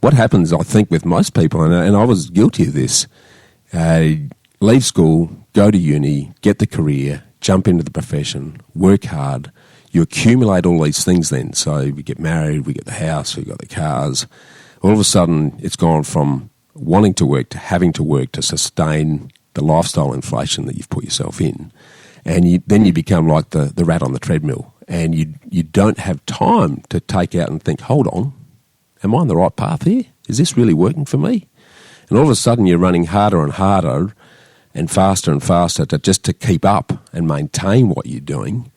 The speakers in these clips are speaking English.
what happens, I think, with most people, and I was guilty of this, leave school, go to uni, get the career, jump into the profession, work hard. You accumulate all these things then. So we get married, we get the house, we got the cars. All of a sudden, it's gone from wanting to work to having to work to sustain the lifestyle inflation that you've put yourself in. And then you become like the rat on the treadmill. And you don't have time to take out and think, hold on, am I on the right path here? Is this really working for me? And all of a sudden, you're running harder and harder and faster to keep up and maintain what you're doing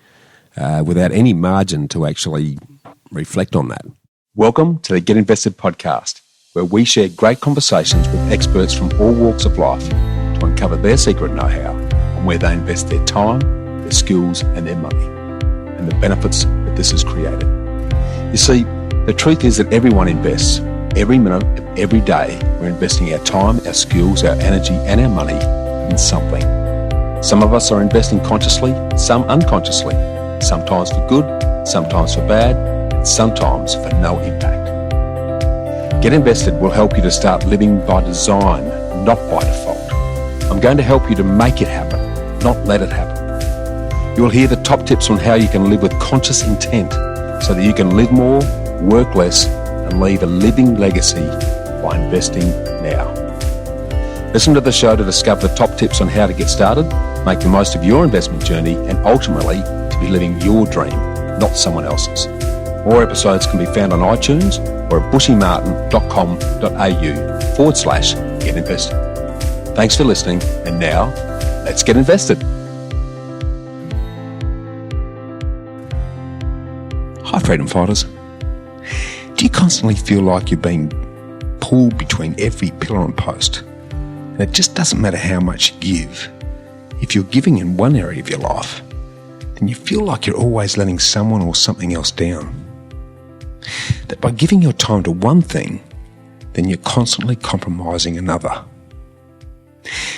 without any margin to actually reflect on that. Welcome to the Get Invested podcast, where we share great conversations with experts from all walks of life to uncover their secret know-how on where they invest their time, their skills and their money, and the benefits that this has created. You see, the truth is that everyone invests. Every minute of every day, we're investing our time, our skills, our energy and our money in something. Some of us are investing consciously, some unconsciously, sometimes for good, sometimes for bad, and sometimes for no impact. Get Invested will help you to start living by design, not by default. I'm going to help you to make it happen, not let it happen. You will hear the top tips on how you can live with conscious intent so that you can live more, work less, and leave a living legacy by investing now. Listen to the show to discover the top tips on how to get started, make the most of your investment journey, and ultimately to be living your dream, not someone else's. More episodes can be found on iTunes or at bushymartin.com.au/get invested. Thanks for listening, and now let's get invested. Hi, freedom fighters. Do you constantly feel like you're being pulled between every pillar and post? And it just doesn't matter how much you give. If you're giving in one area of your life, then you feel like you're always letting someone or something else down. That by giving your time to one thing, then you're constantly compromising another.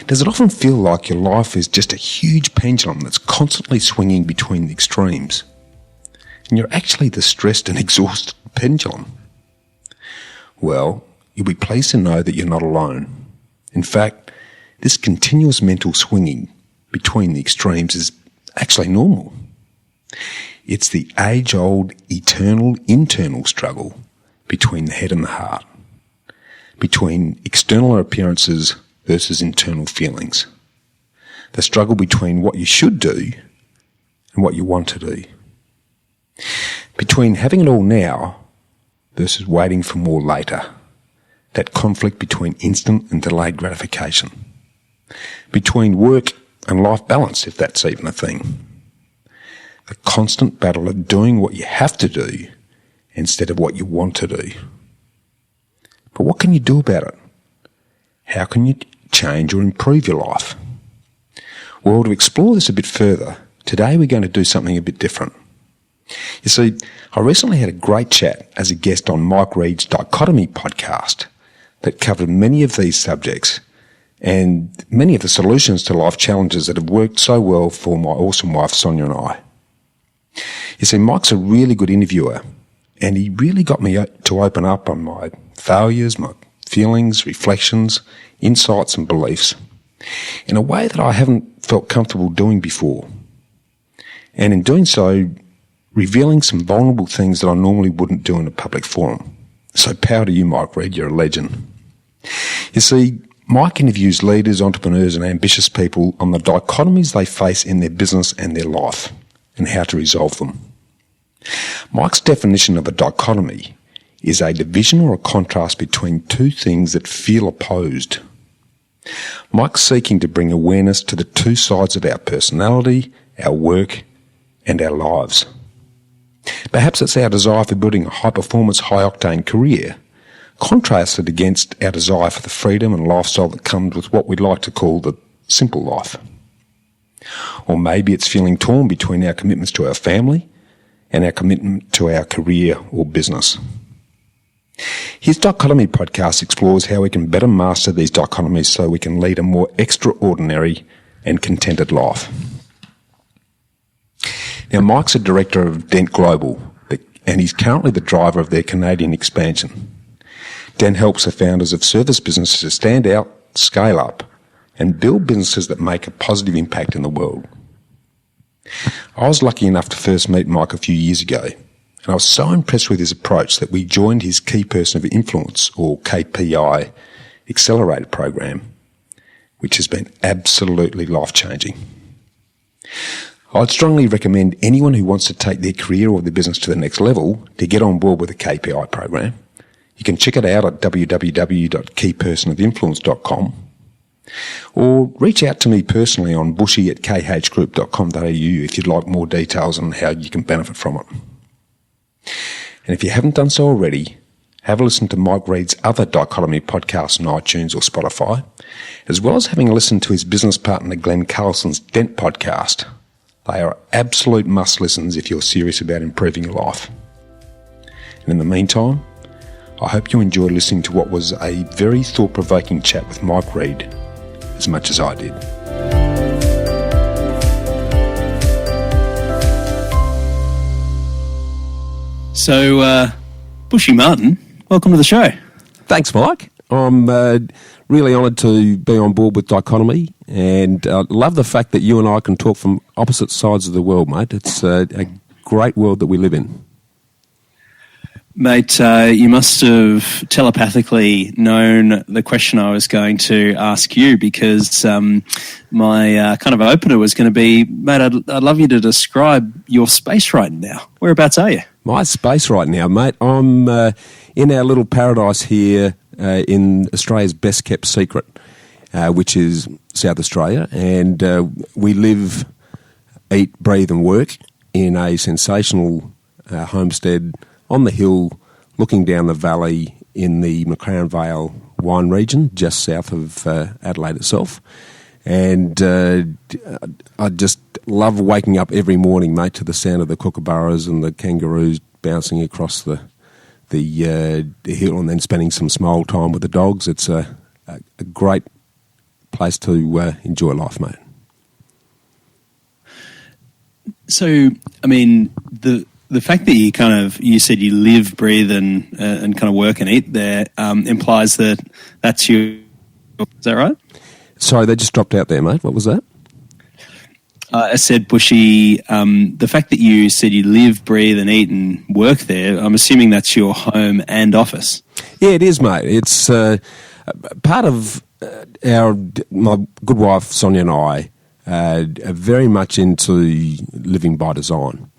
Does it often feel like your life is just a huge pendulum that's constantly swinging between the extremes? And you're actually the stressed and exhausted pendulum? Well, you'll be pleased to know that you're not alone. In fact, this continuous mental swinging between the extremes is actually normal. It's the age-old, eternal, internal struggle between the head and the heart, between external appearances versus internal feelings, the struggle between what you should do and what you want to do, between having it all now versus waiting for more later, that conflict between instant and delayed gratification, between work and life balance, if that's even a thing, the constant battle of doing what you have to do instead of what you want to do. But what can you do about it? How can you change or improve your life? Well, to explore this a bit further, today we're going to do something a bit different. You see, I recently had a great chat as a guest on Mike Reid's Dichotomy podcast that covered many of these subjects and many of the solutions to life challenges that have worked so well for my awesome wife, Sonya, and I. You see, Mike's a really good interviewer, and he really got me to open up on my failures, my feelings, reflections, insights and beliefs in a way that I haven't felt comfortable doing before. And in doing so, revealing some vulnerable things that I normally wouldn't do in a public forum. So power to you, Mike Reid, you're a legend. You see, Mike interviews leaders, entrepreneurs and ambitious people on the dichotomies they face in their business and their life and how to resolve them. Mike's definition of a dichotomy is a division or a contrast between two things that feel opposed. Mike's seeking to bring awareness to the two sides of our personality, our work and our lives. Perhaps it's our desire for building a high-performance, high-octane career, contrasted against our desire for the freedom and lifestyle that comes with what we'd like to call the simple life. Or maybe it's feeling torn between our commitments to our family and our commitment to our career or business. His Dichotomy podcast explores how we can better master these dichotomies so we can lead a more extraordinary and contented life. Now, Mike's a director of Dent Global, and he's currently the driver of their Canadian expansion. Dan helps the founders of service businesses to stand out, scale up, and build businesses that make a positive impact in the world. I was lucky enough to first meet Mike a few years ago, and I was so impressed with his approach that we joined his Key Person of Influence, or KPI, Accelerator program, which has been absolutely life-changing. I'd strongly recommend anyone who wants to take their career or their business to the next level to get on board with the KPI program. You can check it out at www.keypersonofinfluence.com or reach out to me personally on bushy@khgroup.com.au if you'd like more details on how you can benefit from it. And if you haven't done so already, have a listen to Mike Reid's other Dichotomy podcasts on iTunes or Spotify, as well as having a listen to his business partner Glenn Carlson's Dent podcast. They are absolute must-listens if you're serious about improving your life. And in the meantime, I hope you enjoyed listening to what was a very thought-provoking chat with Mike Reid as much as I did. So, Bushy Martin, welcome to the show. Thanks, Mike. I'm really honoured to be on board with Dichotomy, and I love the fact that you and I can talk from opposite sides of the world, mate. It's a great world that we live in. Mate, you must have telepathically known the question I was going to ask you, because my kind of opener was going to be, mate, I'd love you to describe your space right now. Whereabouts are you? My space right now, mate. I'm in our little paradise here in Australia's best kept secret, which is South Australia, and we live, eat, breathe and work in a sensational homestead on the hill looking down the valley in the McLaren Vale wine region just south of Adelaide itself. And I just love waking up every morning, mate, to the sound of the kookaburras and the kangaroos bouncing across the hill, and then spending some small time with the dogs. It's a great place to enjoy life, mate. So, I mean, the fact that you said you live, breathe, and kind of work and eat there implies that that's you. Is that right? Sorry, they just dropped out there, mate. What was that? I said, Bushy, the fact that you said you live, breathe and eat and work there, I'm assuming that's your home and office. Yeah, it is, mate. It's part of my good wife, Sonya, and I are very much into living by design.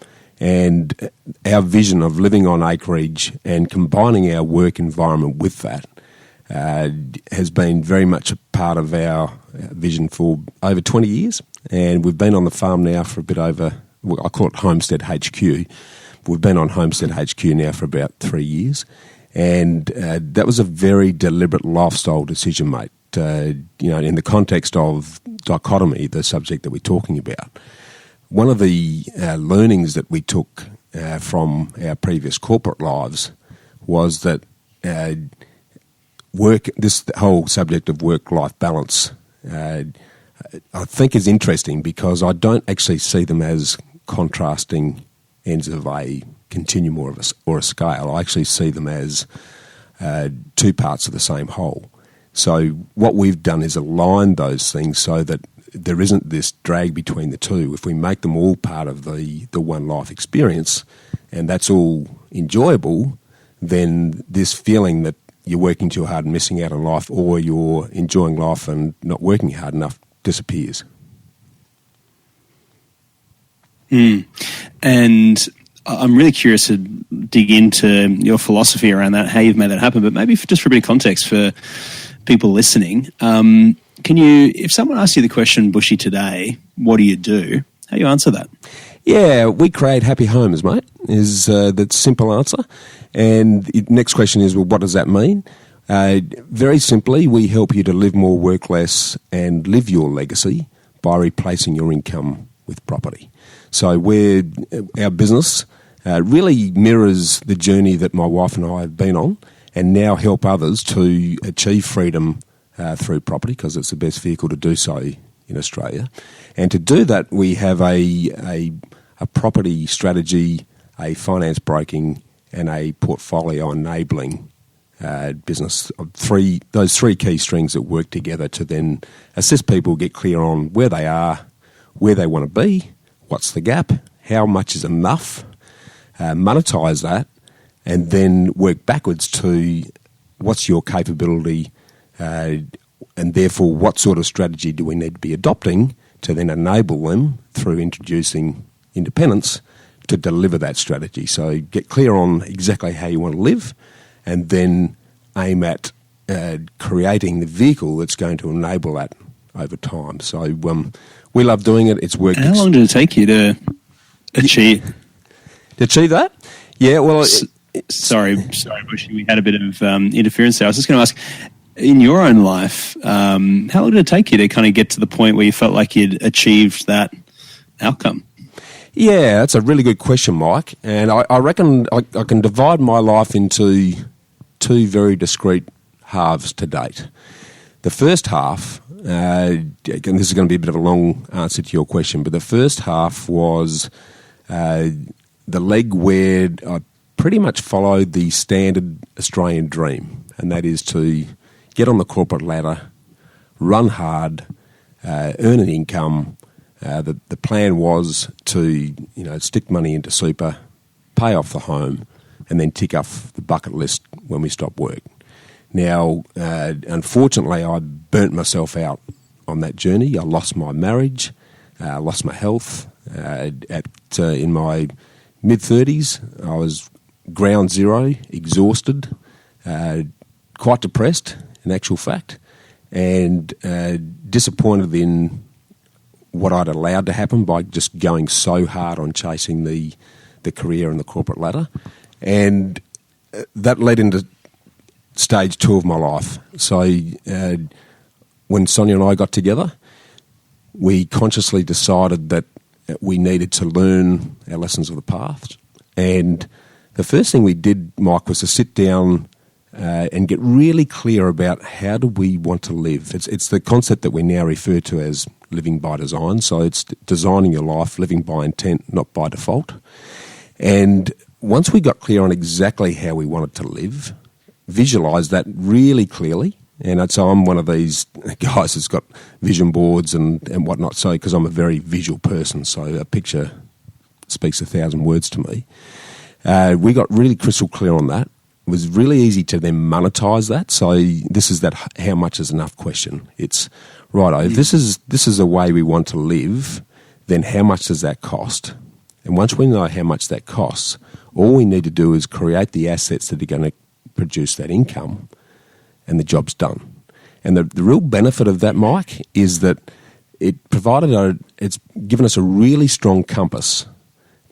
And our vision of living on acreage and combining our work environment with that has been very much a part of our vision for over 20 years. And we've been on the farm now for a bit over, I call it Homestead HQ. We've been on Homestead HQ now for about 3 years. And that was a very deliberate lifestyle decision, mate. In the context of dichotomy, the subject that we're talking about. One of the learnings that we took from our previous corporate lives was that this whole subject of work-life balance, I think is interesting because I don't actually see them as contrasting ends of a continuum or a scale. I actually see them as two parts of the same whole. So what we've done is align those things so that there isn't this drag between the two. If we make them all part of the one life experience, and that's all enjoyable, then this feeling that you're working too hard and missing out on life, or you're enjoying life and not working hard enough, disappears. And I'm really curious to dig into your philosophy around that, how you've made that happen, but maybe just for a bit of context for people listening, can you, if someone asks you the question, Bushy, today, what do you do? How do you answer that? Yeah, we create happy homes, mate, is the simple answer. And the next question is, well, what does that mean? Very simply, we help you to live more, work less, and live your legacy by replacing your income with property. So our business really mirrors the journey that my wife and I have been on, and now help others to achieve freedom through property, because it's the best vehicle to do so in Australia. And to do that, we have a property strategy, a finance broking, and a portfolio enabling business. Those three key strings that work together to then assist people get clear on where they are, where they want to be, what's the gap, how much is enough, monetize that, and then work backwards to what's your capability, and therefore what sort of strategy do we need to be adopting to then enable them through introducing independence to deliver that strategy. So get clear on exactly how you want to live, and then aim at creating the vehicle that's going to enable that over time. So we love doing it. It's worked. How long did it take you to achieve that? Yeah, well... Sorry, Bushy, we had a bit of interference there. I was just going to ask, in your own life, how long did it take you to kind of get to the point where you felt like you'd achieved that outcome? Yeah, that's a really good question, Mike. And I reckon I can divide my life into two very discrete halves to date. The first half, and this is going to be a bit of a long answer to your question, but the first half was the leg where I pretty much followed the standard Australian dream, and that is to get on the corporate ladder, run hard, earn an income. The plan was to stick money into super, pay off the home, and then tick off the bucket list when we stop work. Now, unfortunately, I burnt myself out on that journey. I lost my marriage, lost my health. In my mid-30s, I was ground zero, exhausted, quite depressed in actual fact, and disappointed in what I'd allowed to happen by just going so hard on chasing the career and the corporate ladder. And that led into stage 2 of my life. So when Sonya and I got together, we consciously decided that we needed to learn our lessons of the past. And the first thing we did, Mike, was to sit down and get really clear about how do we want to live. It's the concept that we now refer to as living by design. So it's designing your life, living by intent, not by default. And once we got clear on exactly how we wanted to live, visualise that really clearly. And so I'm one of these guys that's got vision boards and whatnot, so because I'm a very visual person, so a picture speaks 1,000 words to me. We got really crystal clear on that. It was really easy to then monetize that. So this is that how much is enough question. It's, righto, if this is a way we want to live, then how much does that cost? And once we know how much that costs, all we need to do is create the assets that are going to produce that income, and the job's done. And the real benefit of that, Mike, is that it's given us a really strong compass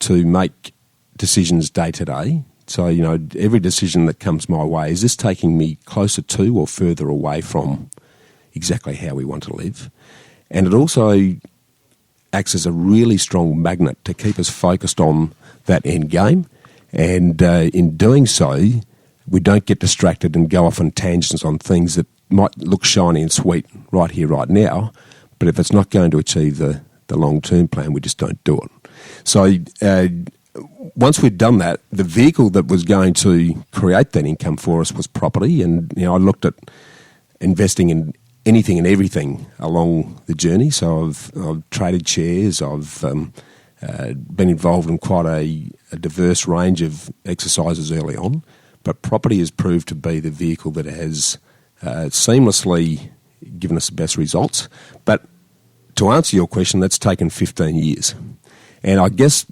to make decisions day to day. So, every decision that comes my way, is this taking me closer to or further away from exactly how we want to live? And it also acts as a really strong magnet to keep us focused on that end game. And in doing so, we don't get distracted and go off on tangents on things that might look shiny and sweet right here, right now. But if it's not going to achieve the long-term plan, we just don't do it. So once we'd done that, the vehicle that was going to create that income for us was property. And I looked at investing in anything and everything along the journey. So I've traded shares. I've been involved in quite a diverse range of exercises early on. But property has proved to be the vehicle that has seamlessly given us the best results. But to answer your question, that's taken 15 years. And I guess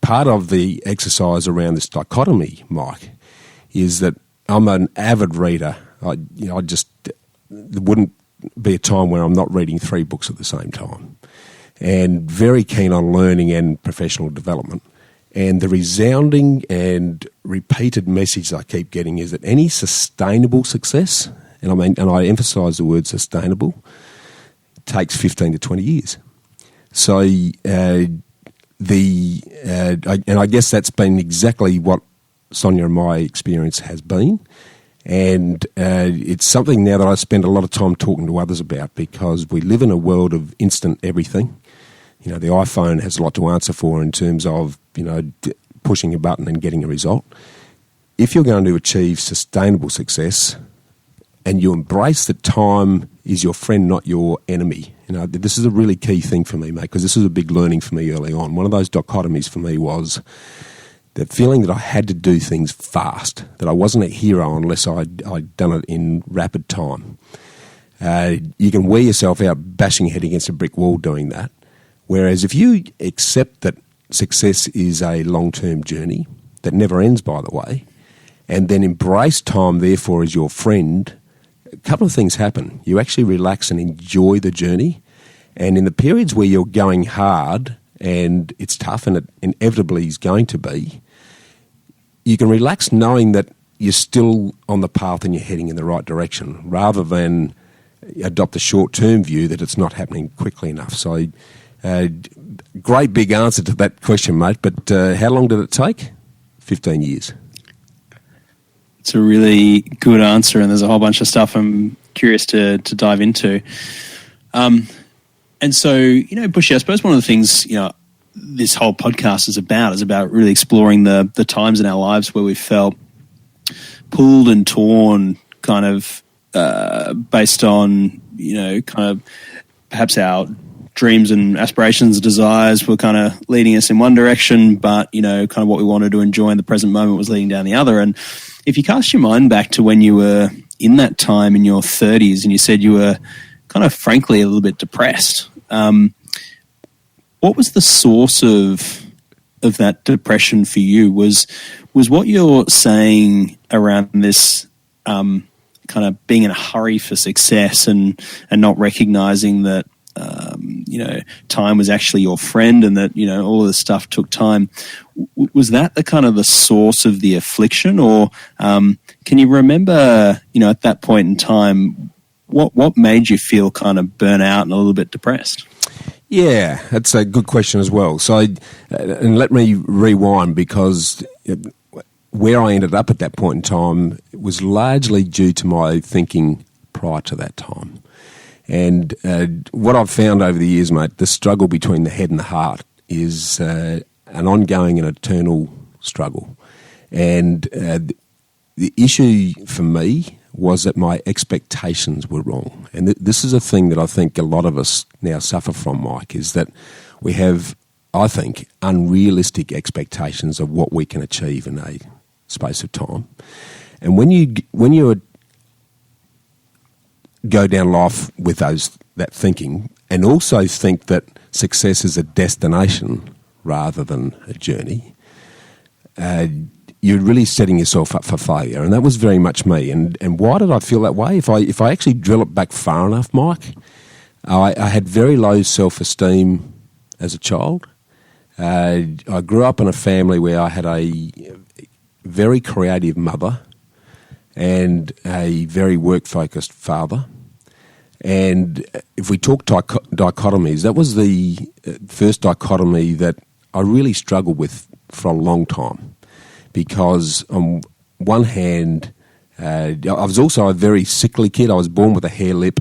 part of the exercise around this dichotomy, Mike, is that I'm an avid reader. There wouldn't be a time where I'm not reading 3 books at the same time, and very keen on learning and professional development. And the resounding and repeated message I keep getting is that any sustainable success, and I emphasise the word sustainable, takes 15 to 20 years. So I guess that's been exactly what Sonya and my experience has been. And it's something now that I spend a lot of time talking to others about, because we live in a world of instant everything. The iPhone has a lot to answer for in terms of, pushing a button and getting a result. if you're going to achieve sustainable success and you embrace that time is your friend, not your enemy. You know, this is a really key thing for me, mate, because this was a big learning for me early on. One of those dichotomies for me was the feeling that I had to do things fast, that I wasn't a hero unless I'd done it in rapid time. You can wear yourself out bashing your head against a brick wall doing that. Whereas if you accept that success is a long-term journey that never ends, by the way, and then embrace time, therefore, as your friend, a couple of things happen. You actually relax and enjoy the journey. And in the periods where you're going hard and it's tough, and it inevitably is going to be, you can relax knowing that you're still on the path and you're heading in the right direction, rather than adopt a short-term view that it's not happening quickly enough. So, great big answer to that question, mate. But how long did it take? 15 years. It's a really good answer, and there's a whole bunch of stuff I'm curious to dive into. And so, you know, Bushy, I suppose one of the things, you know, this whole podcast is about really exploring the times in our lives where we felt pulled and torn, kind of based on, you know, kind of perhaps our dreams and aspirations, desires were kind of leading us in one direction, but, you know, kind of what we wanted to enjoy in the present moment was leading down the other. And if you cast your mind back to when you were in that time in your 30s and you said you were kind of frankly a little bit depressed, what was the source of that depression for you? Was what you're saying around this kind of being in a hurry for success and not recognizing that you know, time was actually your friend, and that, you know, all of this stuff took time? Was that the kind of the source of the affliction, or can you remember, you know, at that point in time, what made you feel kind of burnt out and a little bit depressed? Yeah, that's a good question as well. So, and let me rewind, because where I ended up at that point in time was largely due to my thinking prior to that time. And what I've found over the years, mate, the struggle between the head and the heart is an ongoing and eternal struggle. And the issue for me was that my expectations were wrong. And this is a thing that I think a lot of us now suffer from, Mike, is that we have, I think, unrealistic expectations of what we can achieve in a space of time. And when you go down life with that thinking, and also think that success is a destination rather than a journey, you're really setting yourself up for failure. And that was very much me. And why did I feel that way? If I actually drill it back far enough, Mike, I had very low self-esteem as a child. I grew up in a family where I had a very creative mother and a very work-focused father. And if we talk dichotomies, that was the first dichotomy that I really struggled with for a long time. Because on one hand, I was also a very sickly kid. I was born with a hair lip.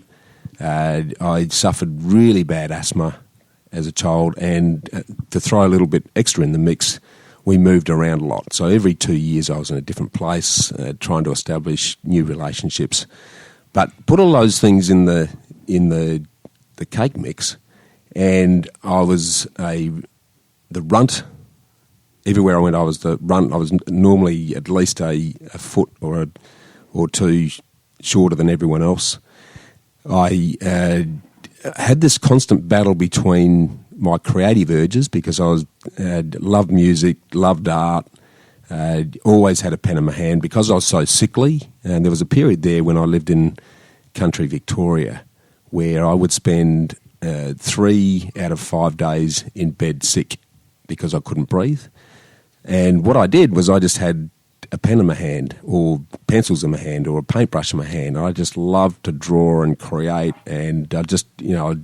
I suffered really bad asthma as a child. And to throw a little bit extra in the mix, we moved around a lot. So every 2 years I was in a different place, trying to establish new relationships. But put all those things in the cake mix, and I was the runt. Everywhere I went, I was the runt. I was normally at least a foot or two shorter than everyone else. I had this constant battle between my creative urges, because I loved music, loved art, always had a pen in my hand. Because I was so sickly, and there was a period there when I lived in country Victoria where I would spend 3 out of 5 days in bed sick because I couldn't breathe. And what I did was I just had a pen in my hand, or pencils in my hand, or a paintbrush in my hand. I just loved to draw and create, and I just, I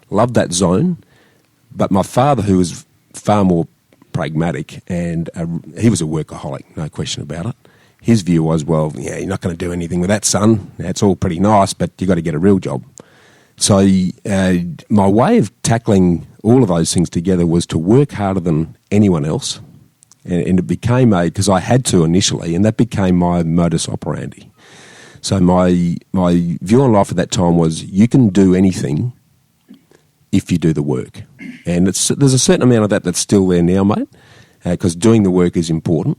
loved that zone. But my father, who was far more pragmatic, and he was a workaholic, no question about it. His view was, well, yeah, you're not going to do anything with that, son. That's all pretty nice, but you got to get a real job. So my way of tackling all of those things together was to work harder than anyone else, And it became because I had to initially, and that became my modus operandi. So my view on life at that time was you can do anything if you do the work. And there's a certain amount of that that's still there now, mate, because doing the work is important.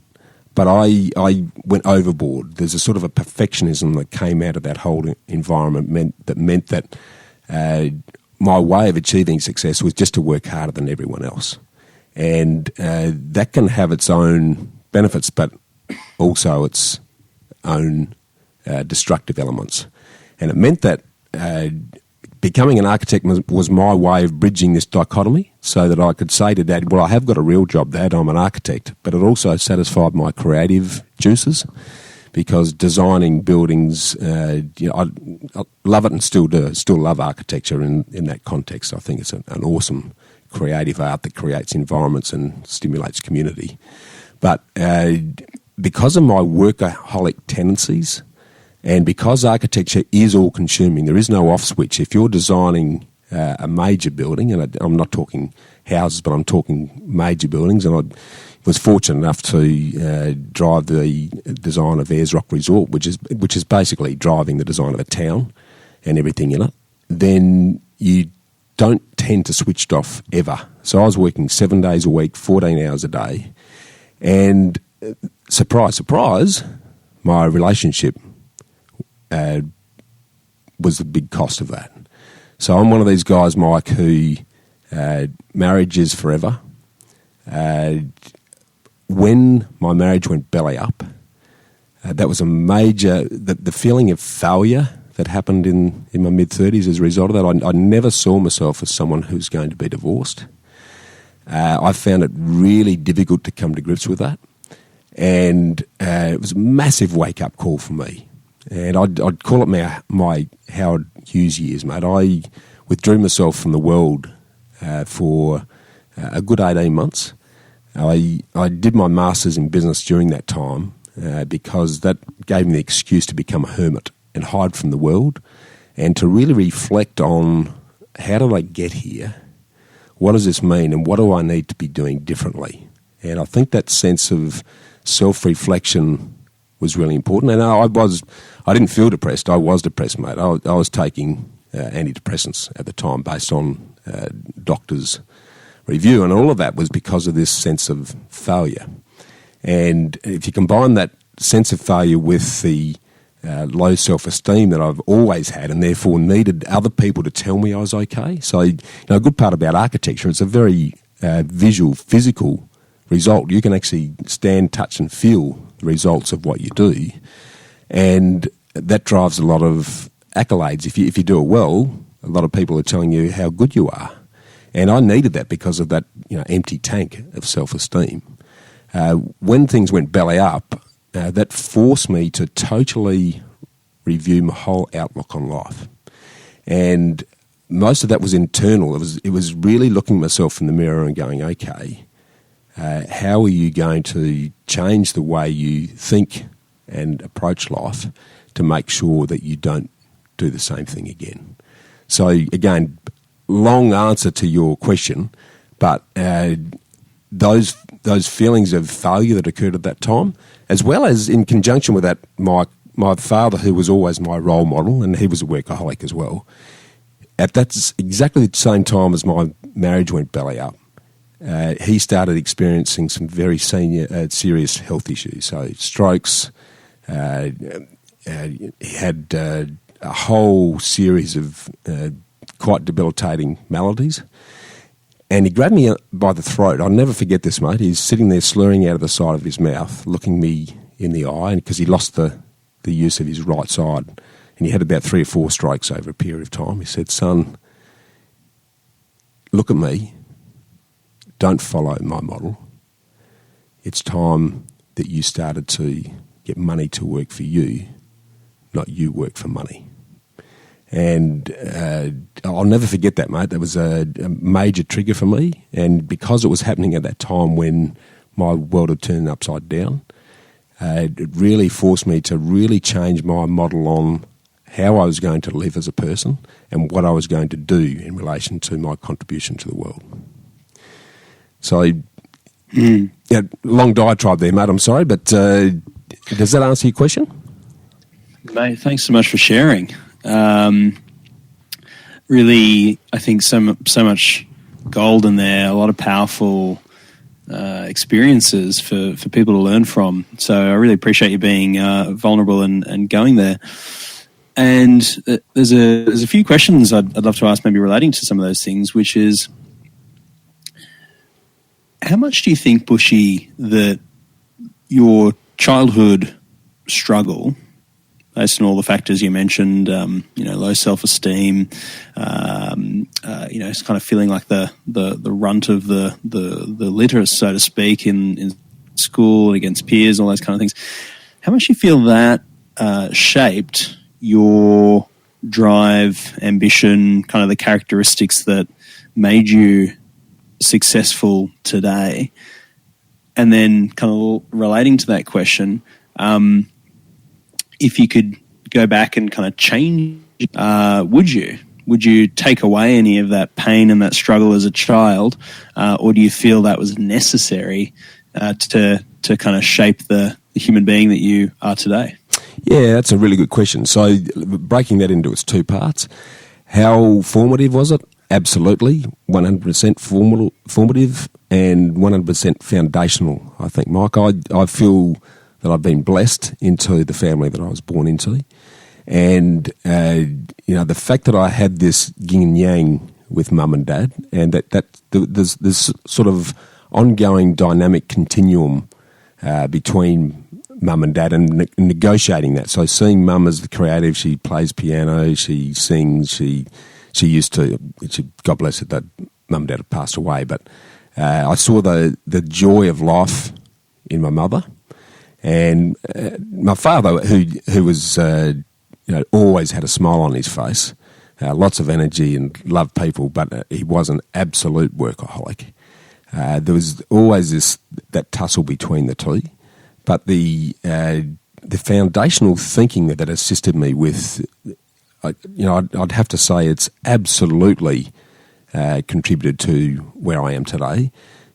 But I went overboard. There's a sort of a perfectionism that came out of that whole environment meant that my way of achieving success was just to work harder than everyone else. And that can have its own benefits, but also its own destructive elements. And it meant that becoming an architect was my way of bridging this dichotomy so that I could say to Dad, well, I have got a real job, Dad, I'm an architect, but it also satisfied my creative juices because designing buildings, I love it and still do. Still love architecture in that context. I think it's an awesome creative art that creates environments and stimulates community. But because of my workaholic tendencies, and because architecture is all-consuming, there is no off switch. If you're designing a major building, and I'm not talking houses, but I'm talking major buildings, and I was fortunate enough to drive the design of Ayers Rock Resort, which is basically driving the design of a town and everything in it, then you don't tend to switch off ever. So I was working 7 days a week, 14 hours a day, and surprise, surprise, my relationship was the big cost of that. So I'm one of these guys, Mike, who marriage is forever. When my marriage went belly up, that was a major, the feeling of failure that happened in my mid-30s as a result of that. I never saw myself as someone who's going to be divorced. I found it really difficult to come to grips with that. And it was a massive wake-up call for me. And I'd call it my Howard Hughes years, mate. I withdrew myself from the world for a good 18 months. I did my Masters in Business during that time because that gave me the excuse to become a hermit and hide from the world and to really reflect on how did I get here, what does this mean, and what do I need to be doing differently. And I think that sense of self-reflection was really important. And I didn't feel depressed. I was depressed, mate. I was taking antidepressants at the time based on doctors' review, and all of that was because of this sense of failure. And if you combine that sense of failure with the low self-esteem that I've always had and therefore needed other people to tell me I was okay. So, a good part about architecture, it's a very visual, physical result. You can actually stand, touch and feel the results of what you do. And that drives a lot of accolades. If you do it well, a lot of people are telling you how good you are. And I needed that because of that empty tank of self-esteem. When things went belly up, that forced me to totally review my whole outlook on life. And most of that was internal. It was really looking at myself in the mirror and going, okay, how are you going to change the way you think and approach life to make sure that you don't do the same thing again? So again, long answer to your question, but those feelings of failure that occurred at that time, as well as in conjunction with that, my father, who was always my role model, and he was a workaholic as well, at that exactly the same time as my marriage went belly up, he started experiencing some very serious health issues. So strokes, he had a whole series of quite debilitating maladies. And he grabbed me by the throat. I'll never forget this, mate. He's sitting there slurring out of the side of his mouth, looking me in the eye, because he lost the use of his right side. And he had about 3 or 4 strokes over a period of time. He said, son, look at me. Don't follow my model. It's time that you started to get money to work for you, not you work for money. And I'll never forget that, mate. That was a major trigger for me. And because it was happening at that time when my world had turned upside down, it really forced me to really change my model on how I was going to live as a person and what I was going to do in relation to my contribution to the world. So Yeah, long diatribe there, mate. I'm sorry, but does that answer your question? Mate, thanks so much for sharing. Really, I think so much gold in there, a lot of powerful experiences for people to learn from. So I really appreciate you being vulnerable and going there. And there's a few questions I'd love to ask, maybe relating to some of those things, which is, how much do you think, Bushy, that your childhood struggle, based on all the factors you mentioned, low self-esteem, it's kind of feeling like the runt of the litter, so to speak, in school and against peers, all those kind of things. How much do you feel that shaped your drive, ambition, kind of the characteristics that made you successful today? And then kind of relating to that question, if you could go back and kind of change, would you? Would you take away any of that pain and that struggle as a child, or do you feel that was necessary to kind of shape the human being that you are today? Yeah, that's a really good question. So breaking that into its two parts, how formative was it? Absolutely, 100% formative and 100% foundational, I think, Mike. I feel that I've been blessed into the family that I was born into. And, the fact that I had this yin and yang with mum and dad, and that there's this sort of ongoing dynamic continuum between mum and dad and negotiating that. So seeing mum as the creative, she plays piano, she sings, she used to, God bless her, that mum and dad had passed away, but I saw the joy of life in my mother. And my father, who was always had a smile on his face, lots of energy and loved people, but he was an absolute workaholic. There was always that tussle between the two, but the foundational thinking that assisted me with, I'd have to say it's absolutely contributed to where I am today.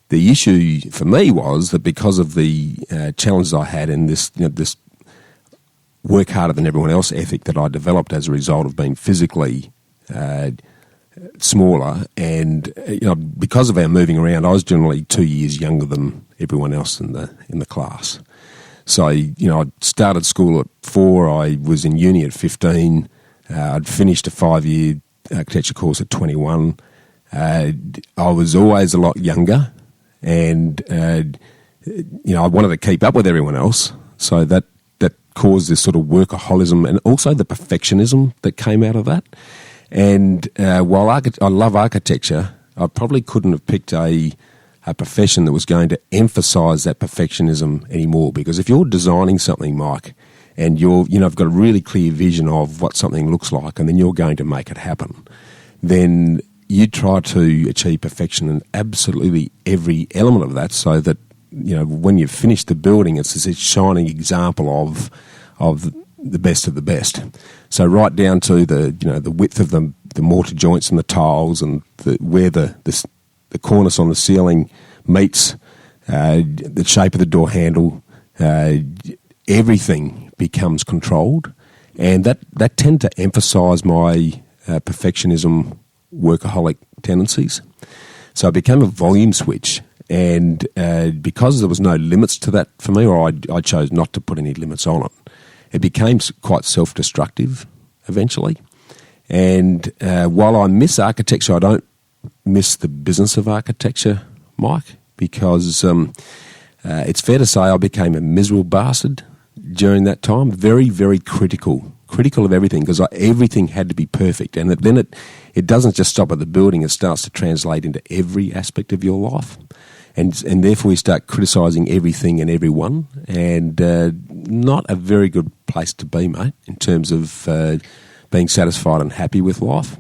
The issue for me was that because of the challenges I had in this work harder than everyone else ethic that I developed as a result of being physically smaller, and because of our moving around, I was generally 2 years younger than everyone else in the class. So I started school at 4. I was in uni at 15. I'd finished a 5-year architecture course at 21. I was always a lot younger, and I wanted to keep up with everyone else. So that caused this sort of workaholism and also the perfectionism that came out of that. And while I love architecture, I probably couldn't have picked a profession that was going to emphasise that perfectionism anymore. Because if you're designing something, Mike, and you've got a really clear vision of what something looks like, and then you're going to make it happen, then you try to achieve perfection in absolutely every element of that, so that when you finish the building, it's this shining example of the best of the best. So right down to the width of the mortar joints and the tiles, and where the cornice on the ceiling meets, the shape of the door handle, everything becomes controlled, and that tend to emphasise my perfectionism, workaholic tendencies. So it became a volume switch. And because there was no limits to that for me, or I chose not to put any limits on it, it became quite self-destructive eventually. And while I miss architecture, I don't miss the business of architecture, Mike, because it's fair to say I became a miserable bastard during that time, very, very critical of everything, because everything had to be perfect. And then it doesn't just stop at the building, it starts to translate into every aspect of your life. And therefore you start criticising everything and everyone, and not a very good place to be, mate, in terms of being satisfied and happy with life.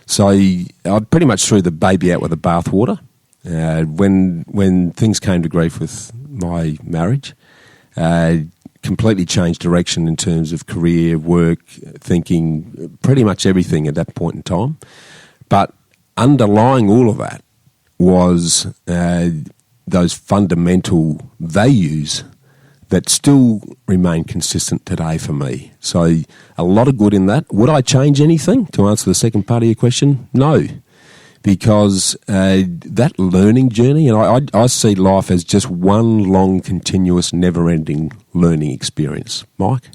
So I pretty much threw the baby out with the bathwater. When things came to grief with my marriage, completely changed direction in terms of career, work, thinking, pretty much everything at that point in time. But underlying all of that was those fundamental values that still remain consistent today for me. So a lot of good in that. Would I change anything, to answer the second part of your question? No, because that learning journey, and I see life as just one long, continuous, never-ending learning experience, Mike.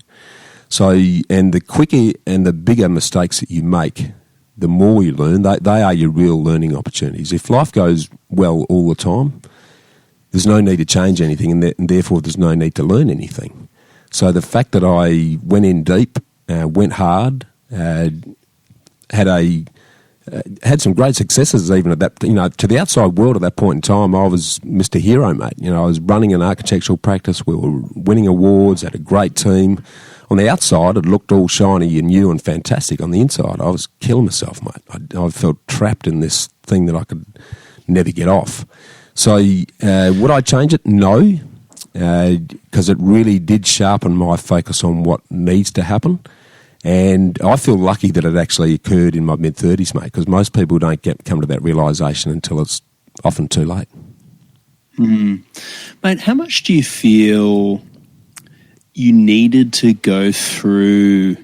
So, and the quicker and the bigger mistakes that you make, the more you learn. They are your real learning opportunities. If life goes well all the time, there's no need to change anything, and therefore there's no need to learn anything. So the fact that I went in deep, went hard, had some great successes even at that, to the outside world at that point in time, I was Mr. Hero, mate. I was running an architectural practice. We were winning awards, had a great team. On the outside, it looked all shiny and new and fantastic. On the inside, I was killing myself, mate. I felt trapped in this thing that I could never get off. So would I change it? No, because it really did sharpen my focus on what needs to happen. And I feel lucky that it actually occurred in my mid-30s, mate, because most people don't come to that realisation until it's often too late. Mate, how much do you feel you needed to go through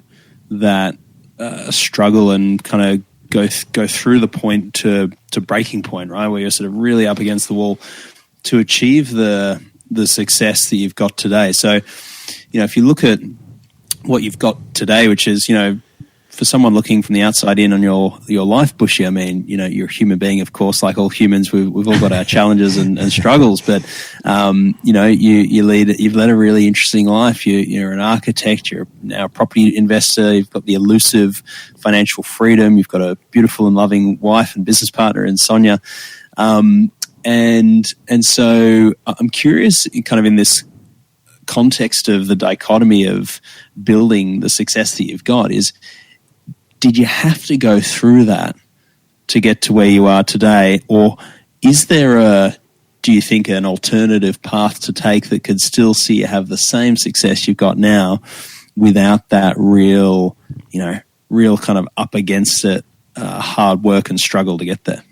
that struggle and kind of go through the point to breaking point, right, where you're sort of really up against the wall to achieve the success that you've got today? So, if you look at what you've got today, which is, for someone looking from the outside in on your life, Bushy, I mean, you're a human being, of course, like all humans. We've all got our challenges and struggles, but you've led a really interesting life. You're an architect. You're now a property investor. You've got the elusive financial freedom. You've got a beautiful and loving wife and business partner in Sonya, and so I'm curious, kind of in this context of the dichotomy of building the success that you've got, is, did you have to go through that to get to where you are today? Or is there do you think, an alternative path to take that could still see you have the same success you've got now without that real kind of up against it, hard work and struggle to get there?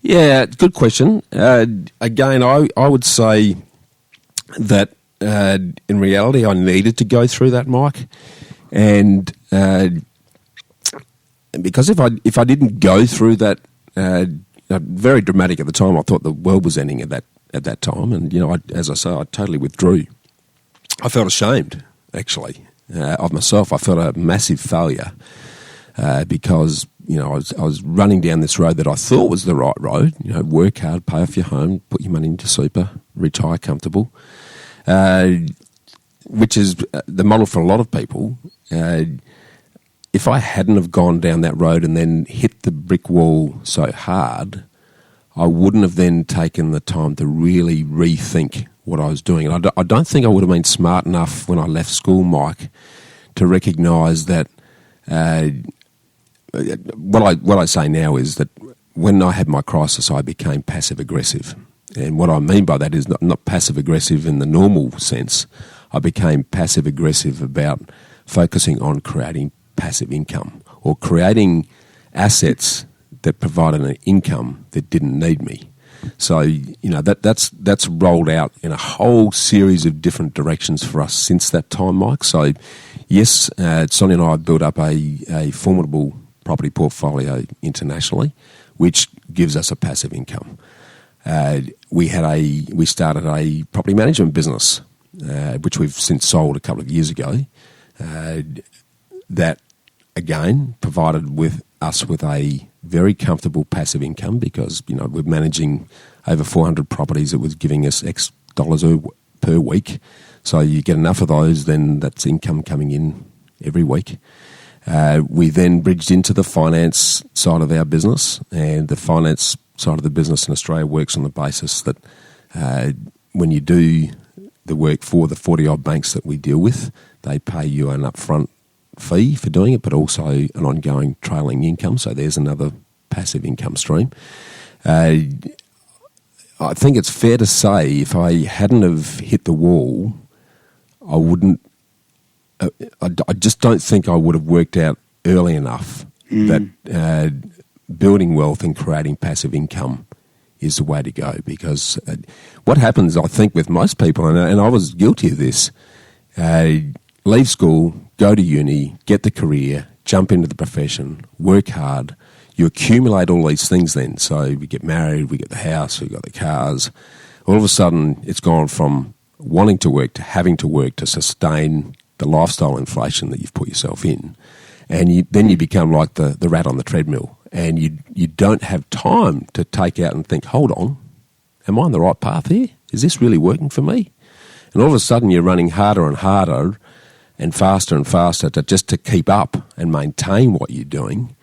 Yeah, good question. Again, I would say that in reality I needed to go through that, Mike. And because if I didn't go through that, very dramatic at the time. I thought the world was ending at that time, and as I say, I totally withdrew. I felt ashamed, actually, of myself. I felt a massive failure because I was running down this road that I thought was the right road. Work hard, pay off your home, put your money into super, retire comfortable, which is the model for a lot of people. If I hadn't have gone down that road and then hit the brick wall so hard, I wouldn't have then taken the time to really rethink what I was doing. And I don't think I would have been smart enough when I left school, Mike, to recognise that what I say now is that when I had my crisis, I became passive-aggressive. And what I mean by that is not passive-aggressive in the normal sense. I became passive-aggressive about focusing on creating passive income or creating assets that provided an income that didn't need me. So, that's rolled out in a whole series of different directions for us since that time, Mike. So, yes, Sonya and I built up a formidable property portfolio internationally, which gives us a passive income. We started a property management business, which we've since sold a couple of years ago. That again provided us with a very comfortable passive income because we're managing over 400 properties. It was giving us X dollars per week. So you get enough of those, then that's income coming in every week. We then bridged into the finance side of our business, and the finance side of the business in Australia works on the basis that when you do the work for the 40-odd banks that we deal with, they pay you an upfront fee for doing it, but also an ongoing trailing income. So there's another passive income stream. I think it's fair to say if I hadn't have hit the wall, I wouldn't. I just don't think I would have worked out early enough that building wealth and creating passive income is the way to go, because what happens, I think, with most people, and I was guilty of this, leave school, go to uni, get the career, jump into the profession, work hard. You accumulate all these things then. So we get married, we get the house, we got the cars. All of a sudden, it's gone from wanting to work to having to work to sustain the lifestyle inflation that you've put yourself in. And then you become like the rat on the treadmill, and you don't have time to take out and think, hold on, am I on the right path here? Is this really working for me? And all of a sudden you're running harder and harder and faster to keep up and maintain what you're doing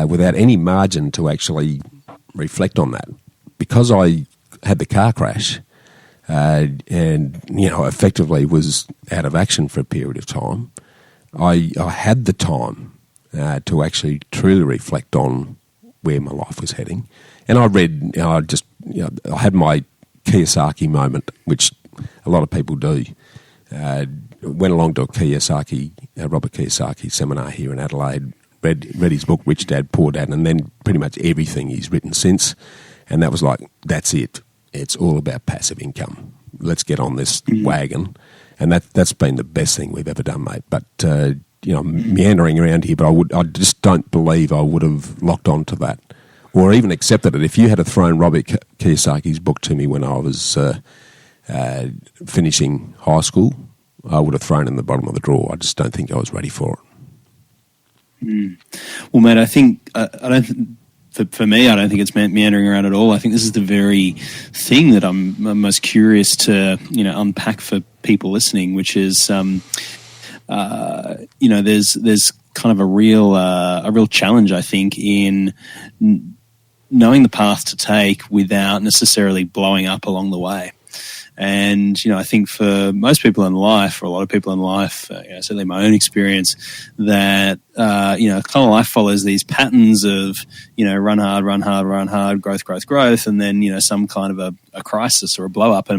without any margin to actually reflect on that. Because I had the car crash and effectively was out of action for a period of time, I had the time to actually truly reflect on where my life was heading. And I read, I had my Kiyosaki moment, which a lot of people do. Went along to a Robert Kiyosaki seminar here in Adelaide, read his book, Rich Dad, Poor Dad, and then pretty much everything he's written since. And that was like, that's it. It's all about passive income. Let's get on this wagon. And that's been the best thing we've ever done, mate. But, meandering around here, but I just don't believe I would have locked on to that or even accepted it. If you had thrown Robert Kiyosaki's book to me when I was finishing high school, I would have thrown it in the bottom of the drawer. I just don't think I was ready for it. Well, mate, I think for me, I don't think it's meandering around at all. I think this is the very thing that I'm most curious to unpack for people listening, which is there's kind of a real challenge, I think, in knowing the path to take without necessarily blowing up along the way. And, I think for most people in life, or a lot of people in life, certainly my own experience, that, kind of life follows these patterns of, run hard, growth, and then, some kind of a crisis or a blow up.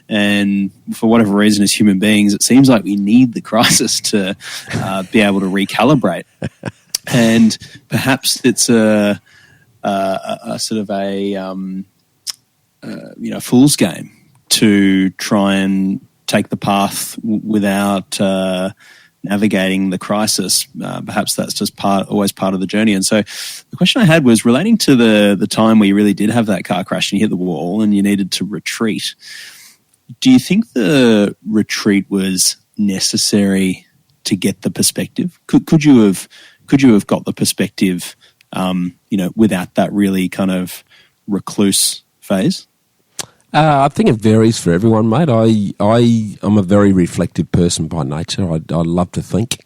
And for whatever reason, as human beings, it seems like we need the crisis to be able to recalibrate. And perhaps it's a sort of a fool's game to try and take the path without navigating the crisis. Perhaps that's just always part of the journey. And so the question I had was relating to the time where you really did have that car crash and you hit the wall and you needed to retreat. Do you think the retreat was necessary to get the perspective? Could you have got the perspective, without that really kind of recluse phase? I think it varies for everyone, mate. I'm a very reflective person by nature. I love to think.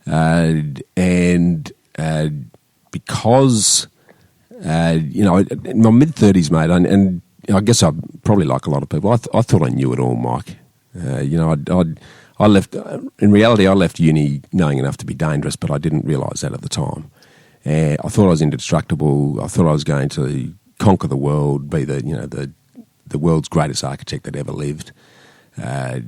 And because, in my mid-30s, mate, and I guess I'm probably like a lot of people, I thought I knew it all, Mike. I left, in reality, I left uni knowing enough to be dangerous, but I didn't realise that at the time. I thought I was indestructible. I thought I was going to conquer the world, be the world's greatest architect that ever lived. I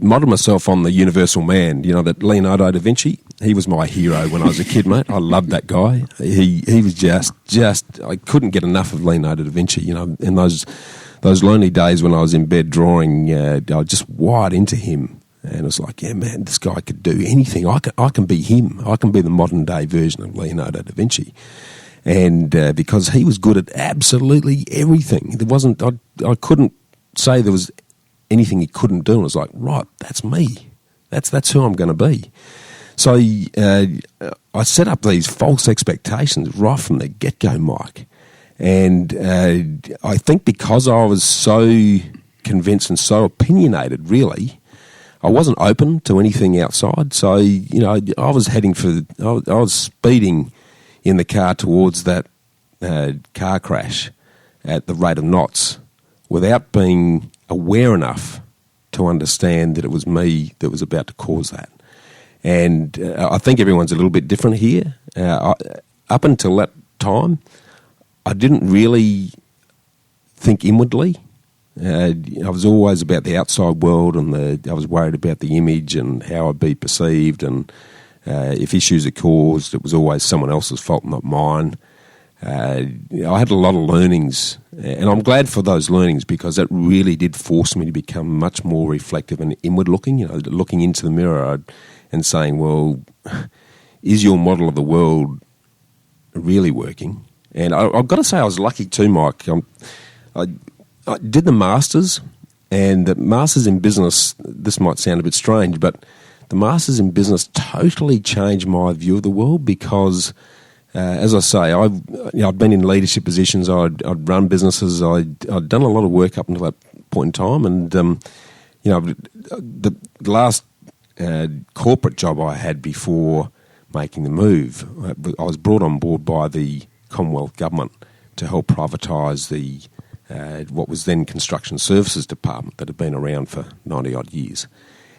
modelled myself on the universal man, that Leonardo da Vinci. He was my hero when I was a kid, mate. I loved that guy. He was just I couldn't get enough of Leonardo da Vinci. In those lonely days when I was in bed drawing, I was just wired into him. And it was like, yeah, man, this guy could do anything. I can be him. I can be the modern day version of Leonardo da Vinci. And because he was good at absolutely everything. There wasn't, I couldn't say there was anything he couldn't do. And I was like, right, that's me. That's who I'm going to be. So I set up these false expectations right from the get-go, Mike. And I think because I was so convinced and so opinionated, really, I wasn't open to anything outside. So, I was I was speeding in the car towards that car crash at the rate of knots without being aware enough to understand that it was me that was about to cause that. And I think everyone's a little bit different here. Up until that time, I didn't really think inwardly. I was always about the outside world, and I was worried about the image and how I'd be perceived, and if issues are caused, it was always someone else's fault, not mine. I had a lot of learnings And I'm glad for those learnings because that really did force me to become much more reflective and inward looking, looking into the mirror and saying, well, is your model of the world really working? And I've got to say I was lucky too, Mike. I did the Masters, and the Masters in Business, this might sound a bit strange, but the Masters in Business totally changed my view of the world because, as I say, I've been in leadership positions, I'd run businesses, I'd done a lot of work up until that point in time, and the last corporate job I had before making the move, I was brought on board by the Commonwealth Government to help privatise the what was then Construction Services Department that had been around for 90-odd years.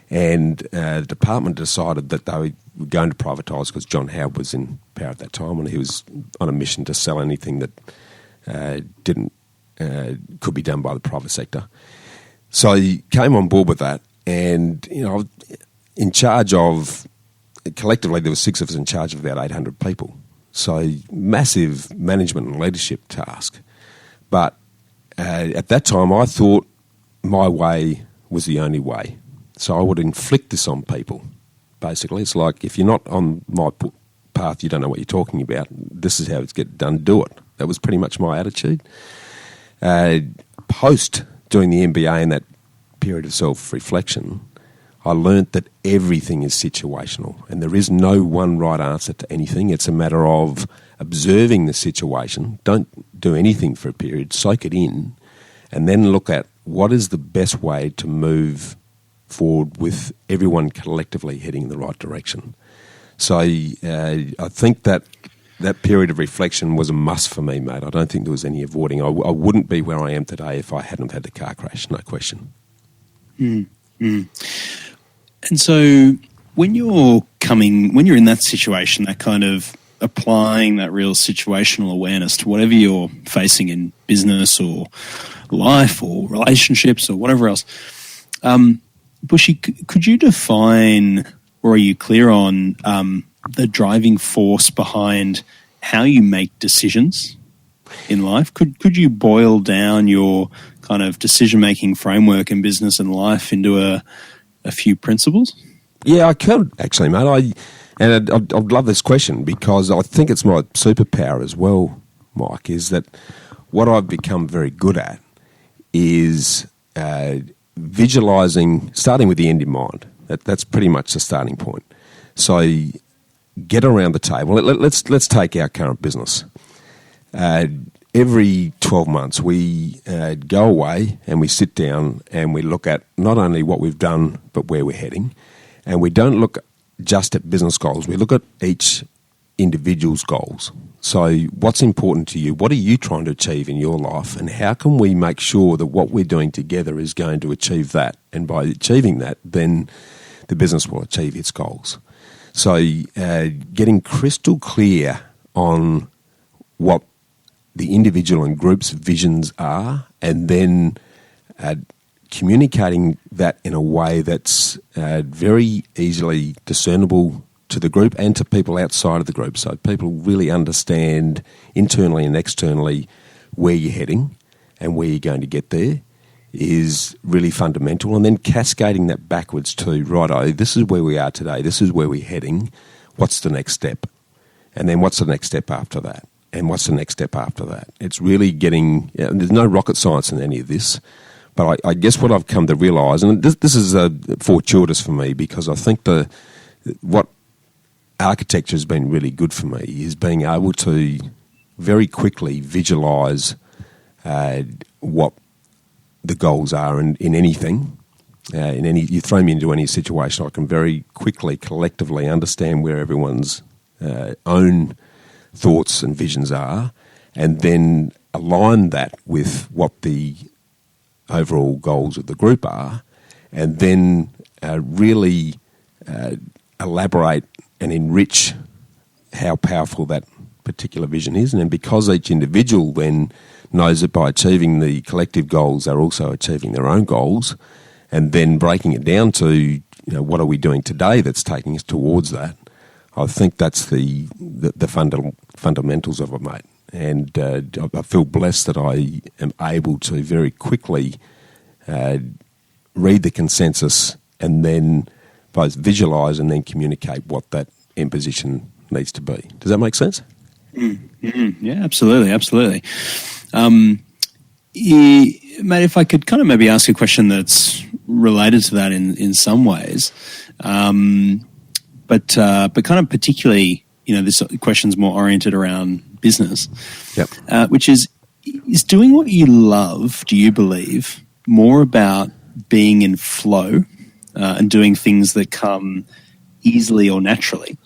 And the department decided that they were going to privatise because John Howard was in power at that time and he was on a mission to sell anything that could be done by the private sector. So he came on board with that, and in charge of, collectively there were 6 of us in charge of about 800 people. So massive management and leadership task. But at that time I thought my way was the only way. So I would inflict this on people, basically. It's like, if you're not on my path, you don't know what you're talking about. This is how it's get done, do it. That was pretty much my attitude. Post doing the MBA in that period of self-reflection, I learnt that everything is situational and there is no one right answer to anything. It's a matter of observing the situation. Don't do anything for a period, soak it in, and then look at what is the best way to move forward with everyone collectively heading in the right direction. So I think that period of reflection was a must for me, mate. I don't think there was any avoiding. I wouldn't be where I am today if I hadn't had the car crash, no question. And so when you're in that situation, that kind of applying that real situational awareness to whatever you're facing in business or life or relationships or whatever else, Bushy, could you define, or are you clear on the driving force behind how you make decisions in life? Could you boil down your kind of decision-making framework in business and life into a few principles? Yeah, I could actually, mate. I'd love this question because I think it's my superpower as well, Mike, is that what I've become very good at is visualising, starting with the end in mind. That's pretty much the starting point. So get around the table. Let's take our current business. Every 12 months we go away and we sit down and we look at not only what we've done but where we're heading. And we don't look just at business goals. We look at each individual's goals. So what's important to you? What are you trying to achieve in your life? And how can we make sure that what we're doing together is going to achieve that? And by achieving that, then the business will achieve its goals. So getting crystal clear on what the individual and group's visions are, and then communicating that in a way that's very easily discernible to the group and to people outside of the group, so people really understand internally and externally where you're heading and where you're going to get there is really fundamental. And then cascading that backwards to, righto, this is where we are today, this is where we're heading, what's the next step? And then what's the next step after that? And what's the next step after that? It's really getting, there's no rocket science in any of this, but I guess what I've come to realise, and this is fortuitous for me because I think what architecture has been really good for me is being able to very quickly visualise what the goals are in anything. You throw me into any situation, I can very quickly, collectively understand where everyone's own thoughts and visions are, and then align that with what the overall goals of the group are, and then really elaborate and enrich how powerful that particular vision is. And then because each individual then knows that by achieving the collective goals, they're also achieving their own goals, and then breaking it down to, what are we doing today that's taking us towards that? I think that's the fundamentals of it, mate. And I feel blessed that I am able to very quickly read the consensus and then both visualise and then communicate what that end position needs to be. Does that make sense? Yeah, absolutely. Mate, if I could kind of maybe ask a question that's related to that in some ways, but kind of particularly, this question's more oriented around business. Yep. Which is doing what you love, do you believe, more about being in flow and doing things that come easily or naturally?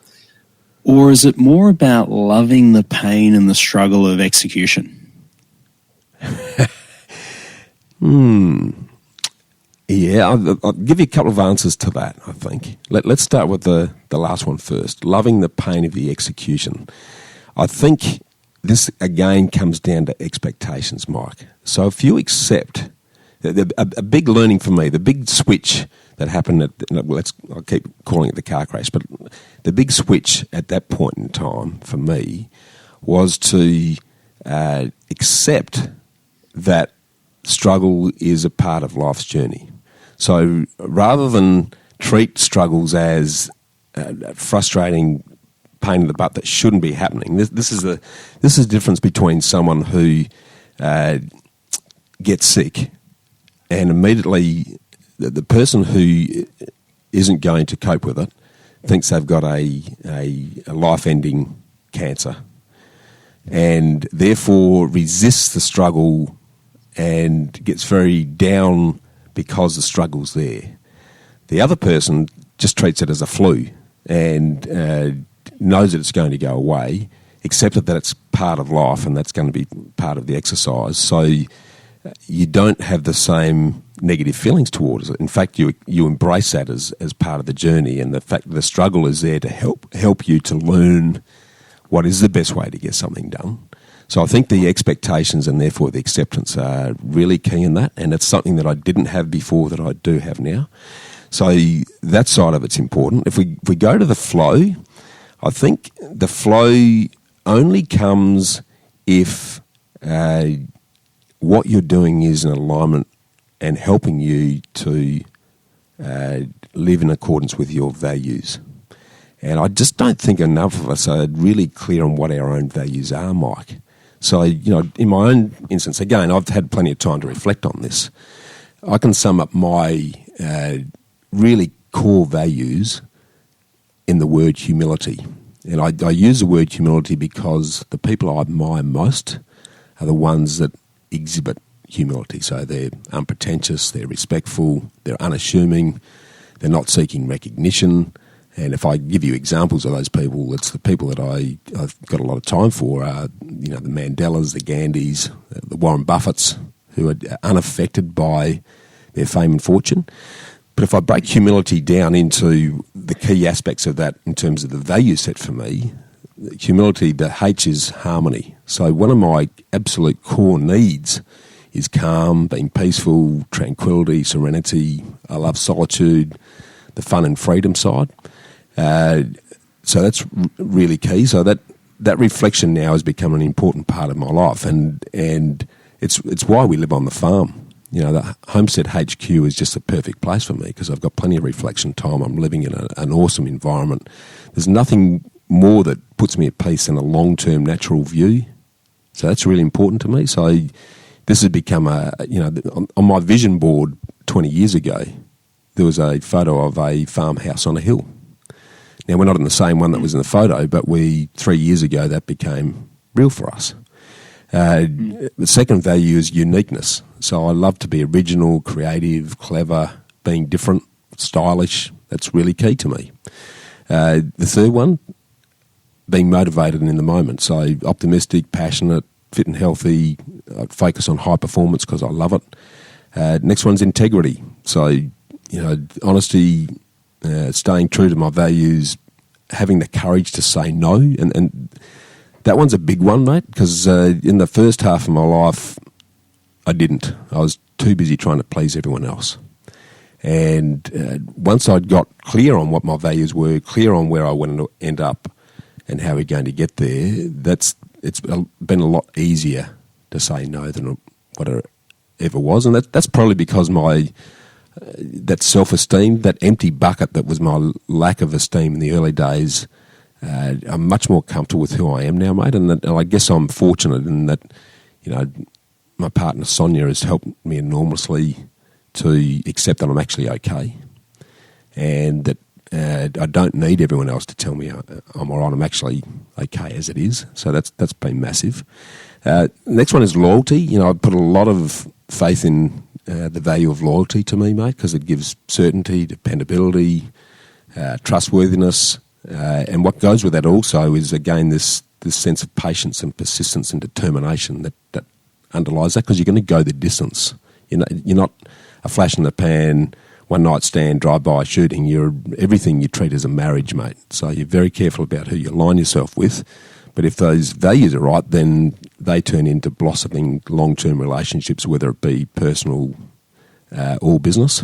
Or is it more about loving the pain and the struggle of execution? Yeah, I'll give you a couple of answers to that, I think. Let's start with the last one first, loving the pain of the execution. I think this, again, comes down to expectations, Mike. So if you accept, a big learning for me, the big switch that happened I'll keep calling it the car crash, but the big switch at that point in time for me was to accept that struggle is a part of life's journey. So rather than treat struggles as frustrating pain in the butt that shouldn't be happening, this is the difference between someone who gets sick and immediately the person who isn't going to cope with it thinks they've got a life-ending cancer and therefore resists the struggle and gets very down because the struggle's there. The other person just treats it as a flu and knows that it's going to go away, accepted that it's part of life and that's going to be part of the exercise. So you don't have the same negative feelings towards it. In fact, you embrace that as part of the journey, and the fact that the struggle is there to help you to learn what is the best way to get something done. So I think the expectations and therefore the acceptance are really key in that, and it's something that I didn't have before that I do have now. So that side of it's important. If we go to the flow, I think the flow only comes if what you're doing is in alignment and helping you to live in accordance with your values. And I just don't think enough of us are really clear on what our own values are, Mike. So, in my own instance, again, I've had plenty of time to reflect on this. I can sum up my really core values in the word humility. And I use the word humility because the people I admire most are the ones that exhibit humility. So they're unpretentious, they're respectful, they're unassuming, they're not seeking recognition. And if I give you examples of those people, it's the people that I've got a lot of time for, the Mandelas, the Gandhis, the Warren Buffetts, who are unaffected by their fame and fortune. But if I break humility down into the key aspects of that in terms of the value set for me, humility, the H is harmony. So one of my absolute core needs is calm, being peaceful, tranquility, serenity. I love solitude, the fun and freedom side. So that's really key. So that reflection now has become an important part of my life, and it's why we live on the farm. The Homestead HQ is just a perfect place for me because I've got plenty of reflection time. I'm living in an awesome environment. There's nothing more that puts me at peace than a long-term natural view. So that's really important to me. So this has become on my vision board 20 years ago, there was a photo of a farmhouse on a hill. Now, we're not in the same one that was in the photo, but 3 years ago, that became real for us. The second value is uniqueness. So I love to be original, creative, clever, being different, stylish. That's really key to me. The third one, being motivated and in the moment. So optimistic, passionate, fit and healthy. I focus on high performance because I love it. Next one's integrity. So, honesty, staying true to my values, having the courage to say no. And that one's a big one, mate, because in the first half of my life, I didn't. I was too busy trying to please everyone else. And once I'd got clear on what my values were, clear on where I wanted to end up and how we're going to get there, that's it's been a lot easier to say no than what it ever was, and that's probably because my that self-esteem, that empty bucket that was my lack of esteem in the early days, I'm much more comfortable with who I am now, mate, and I guess I'm fortunate in that, you know, my partner Sonya has helped me enormously to accept that I'm actually okay, and that I don't need everyone else to tell me I'm all right. I'm actually okay as it is. So that's been massive. Next one is loyalty. You know, I put a lot of faith in the value of loyalty to me, mate, because it gives certainty, dependability, trustworthiness, and what goes with that also is, again, this sense of patience and persistence and determination that underlies that, because you're going to go the distance. You're not a flash in the pan, one night stand, drive-by shooting. You're everything you treat as a marriage, mate. So you're very careful about who you align yourself with. But if those values are right, then they turn into blossoming long-term relationships, whether it be personal or business.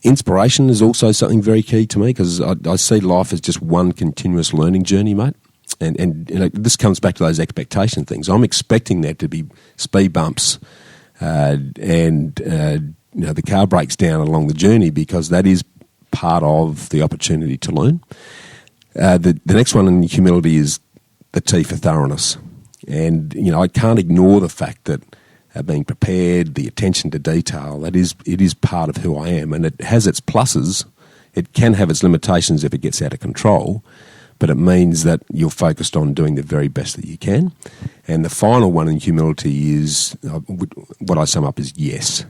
Inspiration is also something very key to me, because I see life as just one continuous learning journey, mate. And you know, this comes back to those expectation things. I'm expecting there to be speed bumps and you know, the car breaks down along the journey, because that is part of the opportunity to learn. The next one in humility is the T for thoroughness. And, you know, I can't ignore the fact that being prepared, the attention to detail, it is part of who I am, and it has its pluses. It can have its limitations if it gets out of control, but it means that you're focused on doing the very best that you can. And the final one in humility is, what I sum up as yes.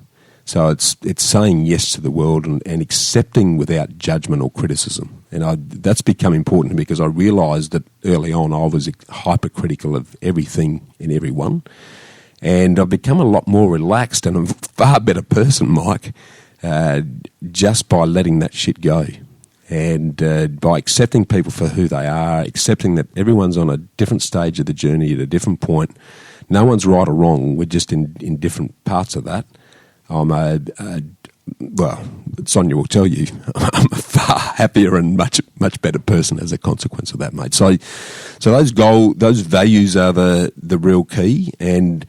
So it's saying yes to the world and accepting without judgment or criticism. And that's become important because I realised that early on I was hypercritical of everything and everyone. And I've become a lot more relaxed and a far better person, Mike, just by letting that shit go. And by accepting people for who they are, accepting that everyone's on a different stage of the journey at a different point. No one's right or wrong. We're just in different parts of that. I'm well, Sonya will tell you, I'm a far happier and much better person as a consequence of that, mate. So those values are the real key. And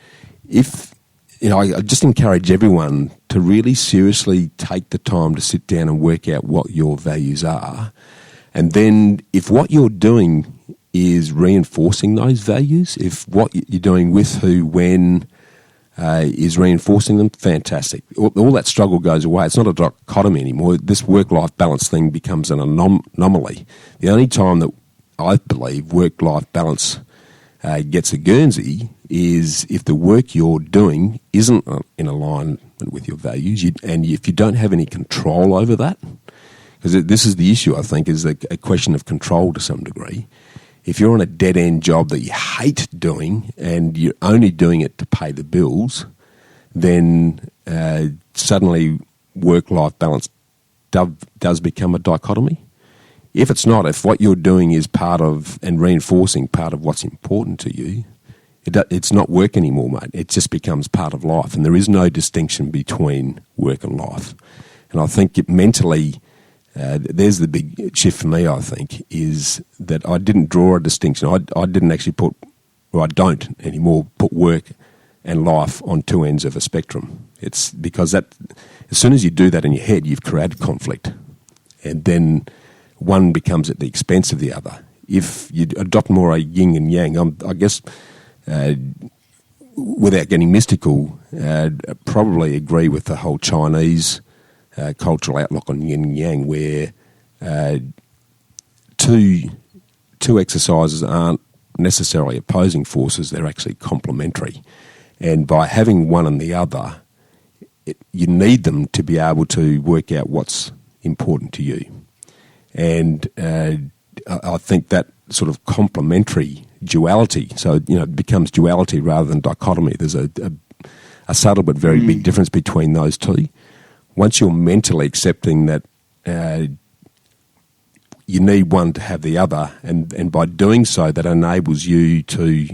if, you know, I just encourage everyone to really seriously take the time to sit down and work out what your values are. And then if what you're doing is reinforcing those values, if what you're doing with who, when, is reinforcing them, fantastic. All that struggle goes away. It's not a dichotomy anymore. This work-life balance thing becomes an anomaly. The only time that I believe work-life balance gets a Guernsey is if the work you're doing isn't in alignment with your values, and if you don't have any control over that, because this is the issue, I think, is a question of control to some degree. If you're on a dead-end job that you hate doing and you're only doing it to pay the bills, then suddenly work-life balance does become a dichotomy. If it's not, if what you're doing is part of and reinforcing part of what's important to you, it's not work anymore, mate. It just becomes part of life, and there is no distinction between work and life. And I think mentally, there's the big shift for me, I think, is that I didn't draw a distinction. I didn't actually I don't anymore put work and life on two ends of a spectrum. It's because that, as soon as you do that in your head, you've created conflict. And then one becomes at the expense of the other. If you adopt more a yin and yang, I guess, without getting mystical, probably agree with the whole Chinese cultural outlook on yin and yang, where two exercises aren't necessarily opposing forces, they're actually complementary. And by having one and the other, you need them to be able to work out what's important to you. And I think that sort of complementary duality, so it becomes duality rather than dichotomy. There's a subtle but very big difference between those two. Once you're mentally accepting that you need one to have the other, and by doing so, that enables you to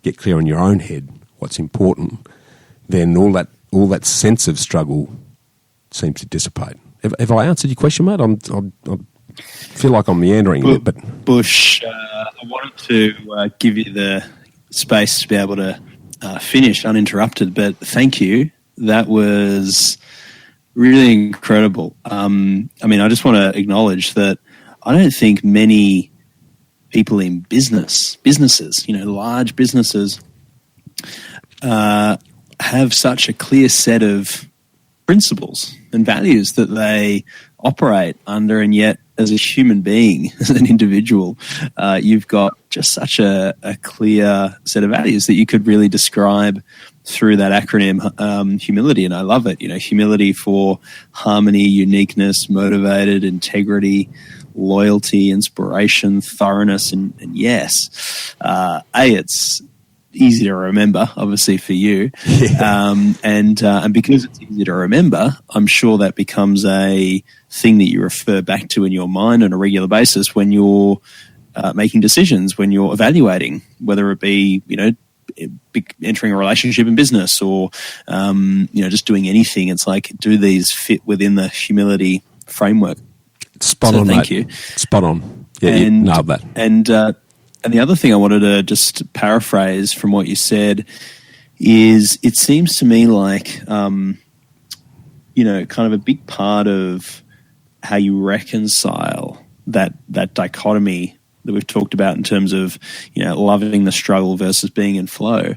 get clear in your own head what's important, then all that sense of struggle seems to dissipate. Have I answered your question, mate? I feel like I'm meandering a bit, but Bush, I wanted to give you space to be able to finish uninterrupted. But thank you. That was really incredible. I mean, I just want to acknowledge that I don't think many people in businesses, large businesses, have such a clear set of principles and values that they operate under, and yet as a human being, as an individual, you've got just such a clear set of values that you could really describe through that acronym, humility. And I love it. Humility for harmony, uniqueness, motivated, integrity, loyalty, inspiration, thoroughness, and yes. It's easy to remember, obviously, for you. Yeah. And because it's easy to remember, I'm sure that becomes a thing that you refer back to in your mind on a regular basis when you're making decisions, when you're evaluating, whether it be, entering a relationship in business or, just doing anything. It's like, do these fit within the humility framework? Spot on, thank mate. you. Spot on. Yeah, you nailed that. And the other thing I wanted to just paraphrase from what you said is, it seems to me like, kind of a big part of how you reconcile that dichotomy that we've talked about in terms of, loving the struggle versus being in flow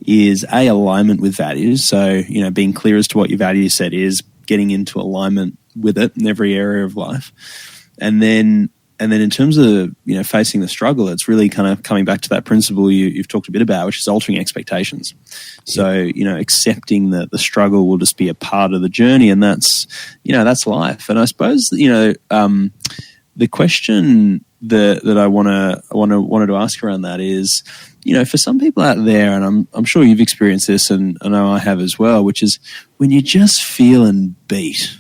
is alignment with values. So, being clear as to what your value set is, getting into alignment with it in every area of life. And then in terms of, facing the struggle, it's really kind of coming back to that principle you've talked a bit about, which is altering expectations. So, accepting that the struggle will just be a part of the journey, and that's life. And I suppose, the question that I wanted to ask around that is, for some people out there, and I'm sure you've experienced this, and I know I have as well, which is when you're just feeling beat,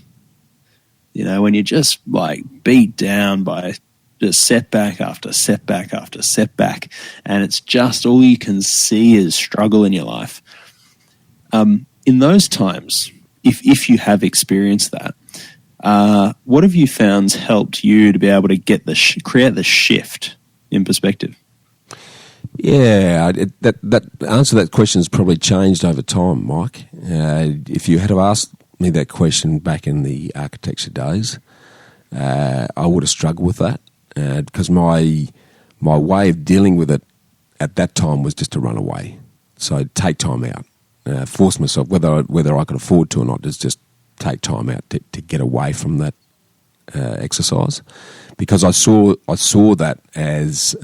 when you're just like beat down by just setback after setback after setback, and it's just all you can see is struggle in your life. In those times, if you have experienced that, what have you found helped you to be able to get create the shift in perspective? Yeah, that answer to that question has probably changed over time, Mike. If you had to ask me that question back in the architecture days, I would have struggled with that because my way of dealing with it at that time was just to run away. So I'd take time out, force myself, whether I could afford to or not, just take time out to get away from that exercise, because I saw that as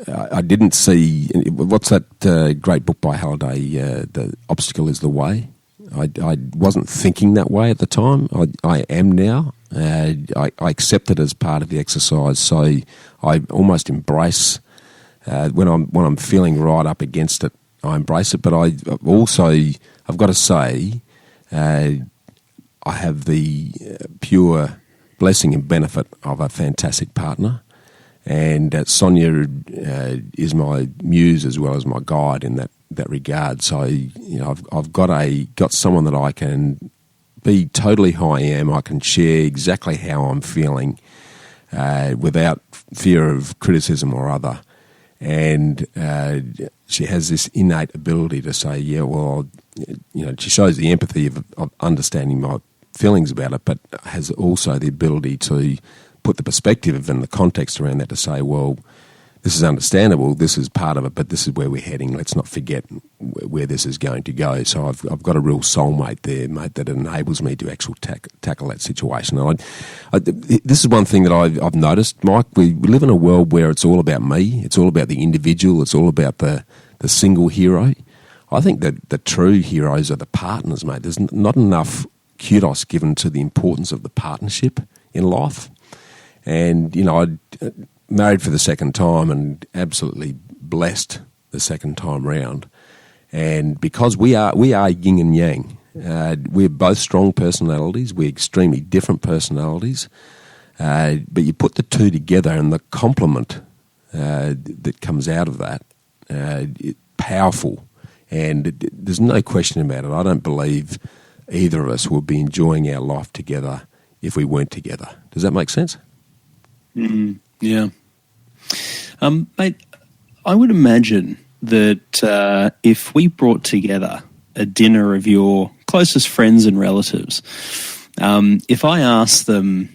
I didn't see what's that great book by Halliday, The Obstacle is the Way. I wasn't thinking that way at the time. I am now. I accept it as part of the exercise, so I almost embrace when I'm feeling right up against it. I embrace it, but I've got to say, I have the pure blessing and benefit of a fantastic partner, and Sonya is my muse as well as my guide in that regard. So I've got someone that I can be totally who I am. I can share exactly how I'm feeling without fear of criticism or other. And she has this innate ability to say, yeah, well, she shows the empathy of understanding my feelings about it, but has also the ability to put the perspective and the context around that to say, well, this is understandable, this is part of it, but this is where we're heading. Let's not forget where this is going to go. So I've got a real soulmate there, mate, that enables me to actually tackle that situation. This is one thing that I've noticed, Mike. We live in a world where it's all about me. It's all about the individual. It's all about the single hero. I think that the true heroes are the partners, mate. There's not enough kudos given to the importance of the partnership in life. And, I married for the second time and absolutely blessed the second time round. And because we are yin and yang, we're both strong personalities, we're extremely different personalities, but you put the two together and the complement that comes out of that, powerful. And there's no question about it. I don't believe either of us will be enjoying our life together if we weren't together. Does that make sense? Yeah. Mate, I would imagine that if we brought together a dinner of your closest friends and relatives, if I asked them,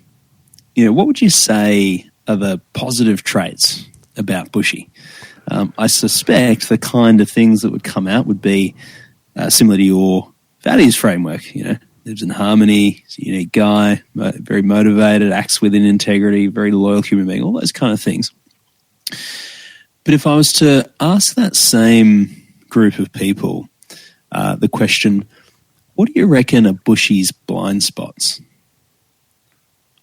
what would you say are the positive traits about Bushy? I suspect the kind of things that would come out would be similar to your values framework. Lives in harmony, he's a unique guy, very motivated, acts within integrity, very loyal human being, all those kind of things. But if I was to ask that same group of people the question, what do you reckon are Bushy's blind spots?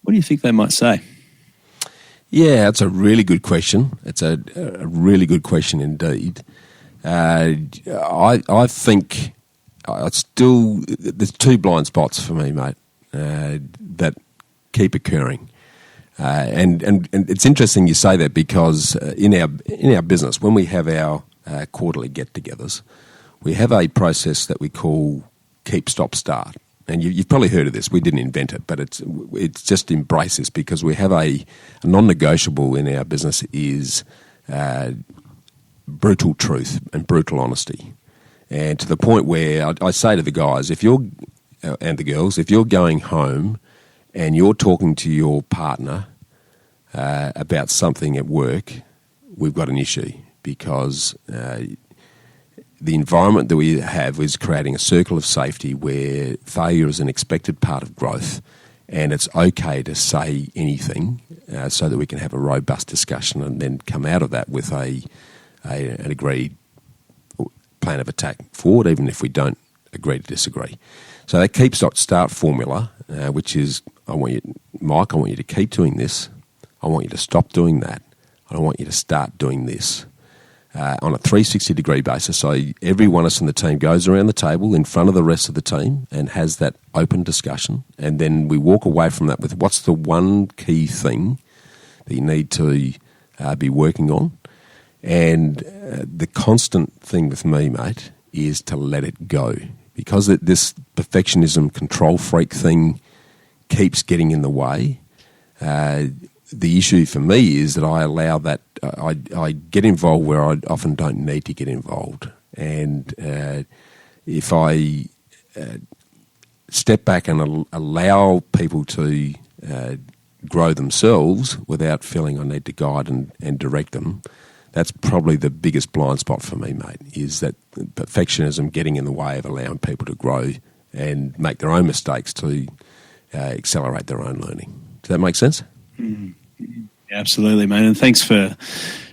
What do you think they might say? Yeah, that's a really good question. It's a really good question indeed. I think there's two blind spots for me, mate, that keep occurring. And it's interesting you say that because in our business, when we have our quarterly get-togethers, we have a process that we call keep, stop, start. And you've probably heard of this. We didn't invent it, but it's just embrace this because we have a non-negotiable in our business is brutal truth and brutal honesty. And to the point where I say to the guys, and the girls, if you're going home and you're talking to your partner about something at work, we've got an issue because the environment that we have is creating a circle of safety where failure is an expected part of growth, and it's okay to say anything so that we can have a robust discussion and then come out of that with an agreed plan of attack forward, even if we don't agree to disagree. So that keep, stop, start formula, which is, Mike, I want you to keep doing this. I want you to stop doing that. I want you to start doing this. On a 360-degree basis, so every one of us in the team goes around the table in front of the rest of the team and has that open discussion, and then we walk away from that with what's the one key thing that you need to be working on. And the constant thing with me, mate, is to let it go. Because this perfectionism, control freak thing keeps getting in the way, the issue for me is that I allow that, I get involved where I often don't need to get involved. And if I step back and allow people to grow themselves without feeling I need to guide and direct them, that's probably the biggest blind spot for me, mate, is that perfectionism getting in the way of allowing people to grow and make their own mistakes to accelerate their own learning. Does that make sense? Mm-hmm. Absolutely, mate. And thanks for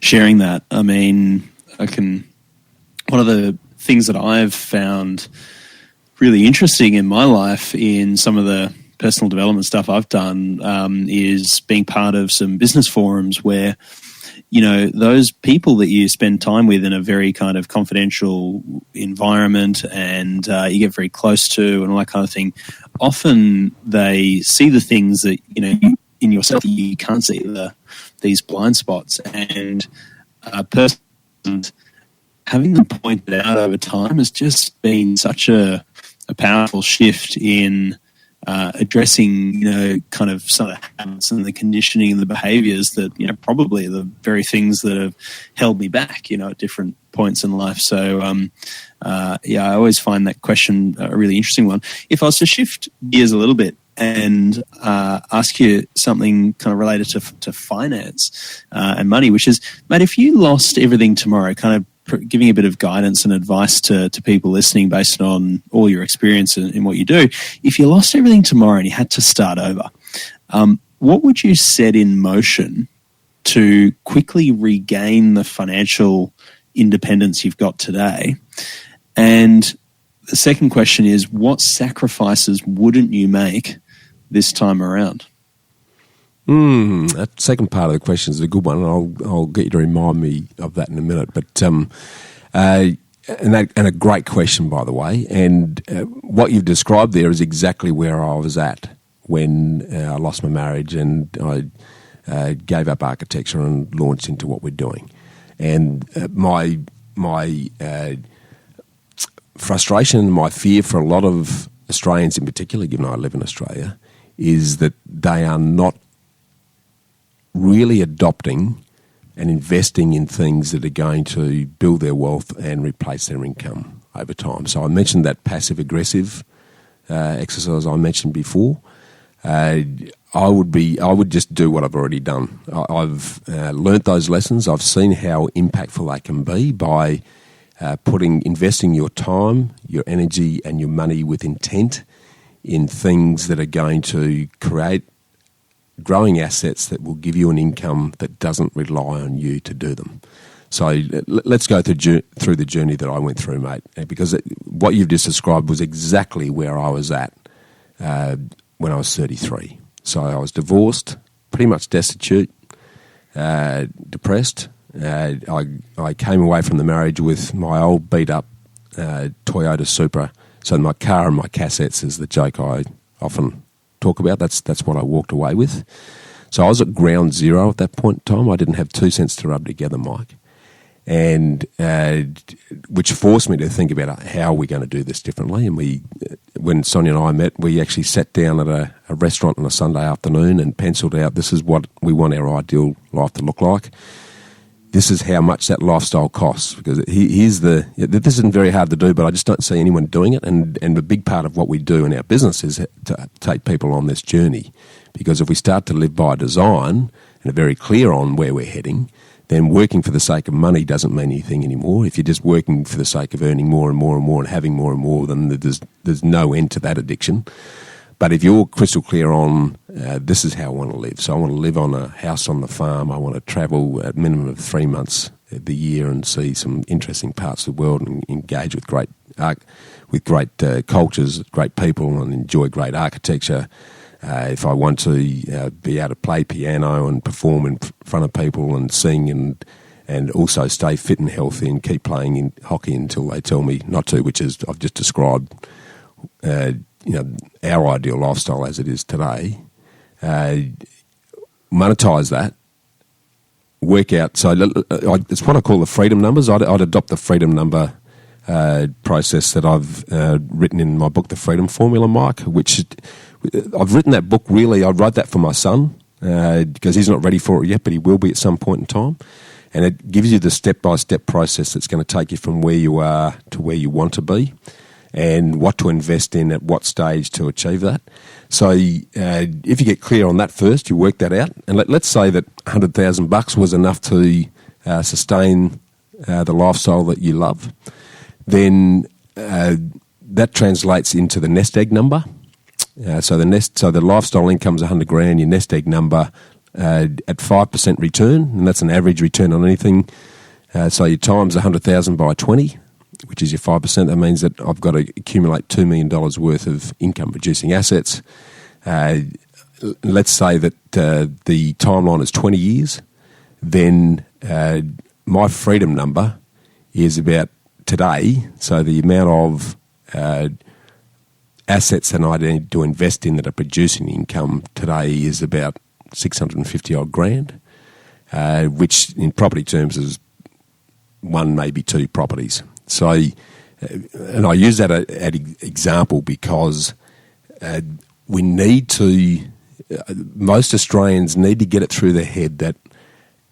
sharing that. I mean, one of the things that I've found really interesting in my life in some of the personal development stuff I've done is being part of some business forums where, those people that you spend time with in a very kind of confidential environment and you get very close to and all that kind of thing, often they see the things that, in yourself you can't see, these blind spots. And having them pointed out over time has just been such a powerful shift in addressing, kind of some of the habits and the conditioning and the behaviours that, probably are the very things that have held me back, at different points in life. So, I always find that question a really interesting one. If I was to shift gears a little bit and ask you something kind of related to finance and money, which is, mate, if you lost everything tomorrow, kind of giving a bit of guidance and advice to people listening based on all your experience in what you do. If you lost everything tomorrow and you had to start over, what would you set in motion to quickly regain the financial independence you've got today? And the second question is, what sacrifices wouldn't you make this time around? That second part of the question is a good one, and I'll get you to remind me of that in a minute. But and a great question, by the way. And what you've described there is exactly where I was at when I lost my marriage and I gave up architecture and launched into what we're doing. And my frustration, my fear for a lot of Australians in particular, given I live in Australia, is that they are not really adopting and investing in things that are going to build their wealth and replace their income over time. So I mentioned that passive-aggressive exercise I mentioned before. I would just do what I've already done. I've learnt those lessons. I've seen how impactful they can be by investing your time, your energy, and your money with intent in things that are going to create growing assets that will give you an income that doesn't rely on you to do them. So let's go through the journey that I went through, mate, because what you've just described was exactly where I was at when I was 33. So I was divorced, pretty much destitute, depressed. I came away from the marriage with my old beat-up Toyota Supra. So my car and my cassettes is the joke I often talk about. That's what I walked away with. So I was at ground zero at that point in time. I didn't have 2 cents to rub together, Mike, and which forced me to think about how are we going to do this differently. And when Sonya and I met, we actually sat down at a restaurant on a Sunday afternoon and penciled out, this is what we want our ideal life to look like. This is how much that lifestyle costs, because this isn't very hard to do, but I just don't see anyone doing it. And a big part of what we do in our business is to take people on this journey, because if we start to live by design and are very clear on where we're heading, then working for the sake of money doesn't mean anything anymore. If you're just working for the sake of earning more and more and more and having more and more, then there's no end to that addiction. But if you're crystal clear on this is how I want to live, so I want to live on a house on the farm, I want to travel at minimum of 3 months the year and see some interesting parts of the world and engage with great cultures, great people, and enjoy great architecture. If I want to be able to play piano and perform in front of people and sing and also stay fit and healthy and keep playing in hockey until they tell me not to, which is I've just described. Our ideal lifestyle as it is today, monetize that, work out. So it's what I call the freedom numbers. I'd adopt the freedom number process that I've written in my book, The Freedom Formula, Mike, which I've written that book really, I wrote that for my son because he's not ready for it yet, but he will be at some point in time. And it gives you the step-by-step process that's going to take you from where you are to where you want to be, and what to invest in at what stage to achieve that. So if you get clear on that first, you work that out, and let's say that $100,000 was enough to sustain the lifestyle that you love, then that translates into the nest egg number. So the lifestyle income is $100,000. Your nest egg number at 5% return, and that's an average return on anything. So you times 100,000 by 20. Which is your 5%, that means that I've got to accumulate $2 million worth of income-producing assets. Let's say that the timeline is 20 years, then my freedom number is about today, so the amount of assets that I need to invest in that are producing income today is about 650 odd grand, which in property terms is one, maybe two properties. So, and I use that as example because we need to, most Australians need to get it through their head that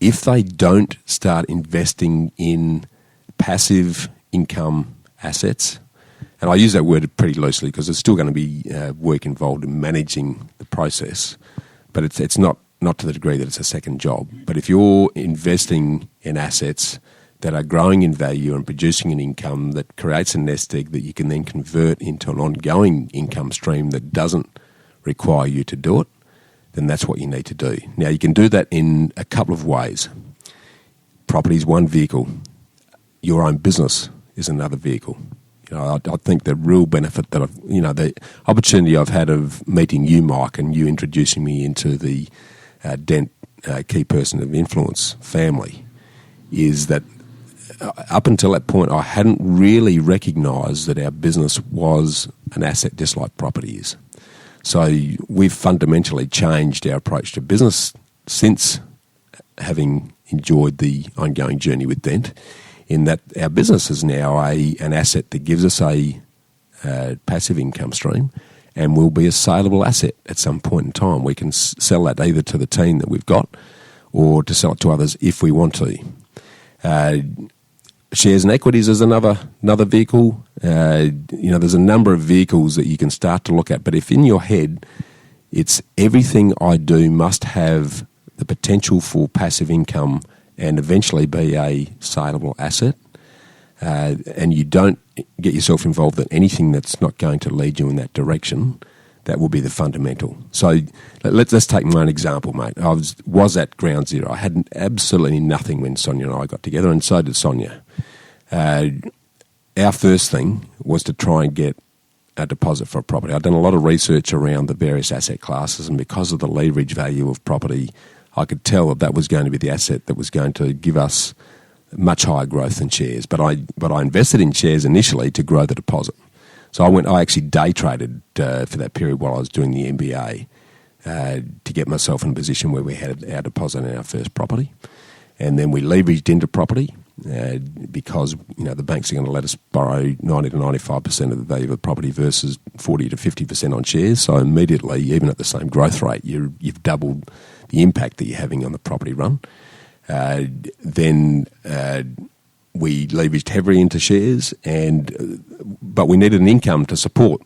if they don't start investing in passive income assets, and I use that word pretty loosely because there's still going to be work involved in managing the process, but it's not to the degree that it's a second job. But if you're investing in assets that are growing in value and producing an income that creates a nest egg that you can then convert into an ongoing income stream that doesn't require you to do it, then that's what you need to do. Now, you can do that in a couple of ways. Property is one vehicle. Your own business is another vehicle. I think the real benefit that the opportunity I've had of meeting you, Mike, and you introducing me into the Dent Key Person of Influence family is that up until that point, I hadn't really recognised that our business was an asset just like property is. So we've fundamentally changed our approach to business since having enjoyed the ongoing journey with Dent, in that our business is now an asset that gives us a passive income stream and will be a saleable asset at some point in time. We can sell that either to the team that we've got, or to sell it to others if we want to. Shares and equities is another vehicle. There's a number of vehicles that you can start to look at, but if in your head it's everything I do must have the potential for passive income and eventually be a saleable asset, and you don't get yourself involved in anything that's not going to lead you in that direction, that will be the fundamental. So let's take my own example, mate. I was at ground zero. I had absolutely nothing when Sonya and I got together, and so did Sonya. Our first thing was to try and get a deposit for a property. I'd done a lot of research around the various asset classes, and because of the leverage value of property, I could tell that was going to be the asset that was going to give us much higher growth than shares. But I invested in shares initially to grow the deposit. So I actually day traded for that period while I was doing the MBA to get myself in a position where we had our deposit in our first property. And then we leveraged into property because the banks are going to let us borrow 90 to 95% of the value of the property versus 40 to 50% on shares. So immediately, even at the same growth rate, you've doubled the impact that you're having on the property run. Then we leveraged heavily into shares, but we needed an income to support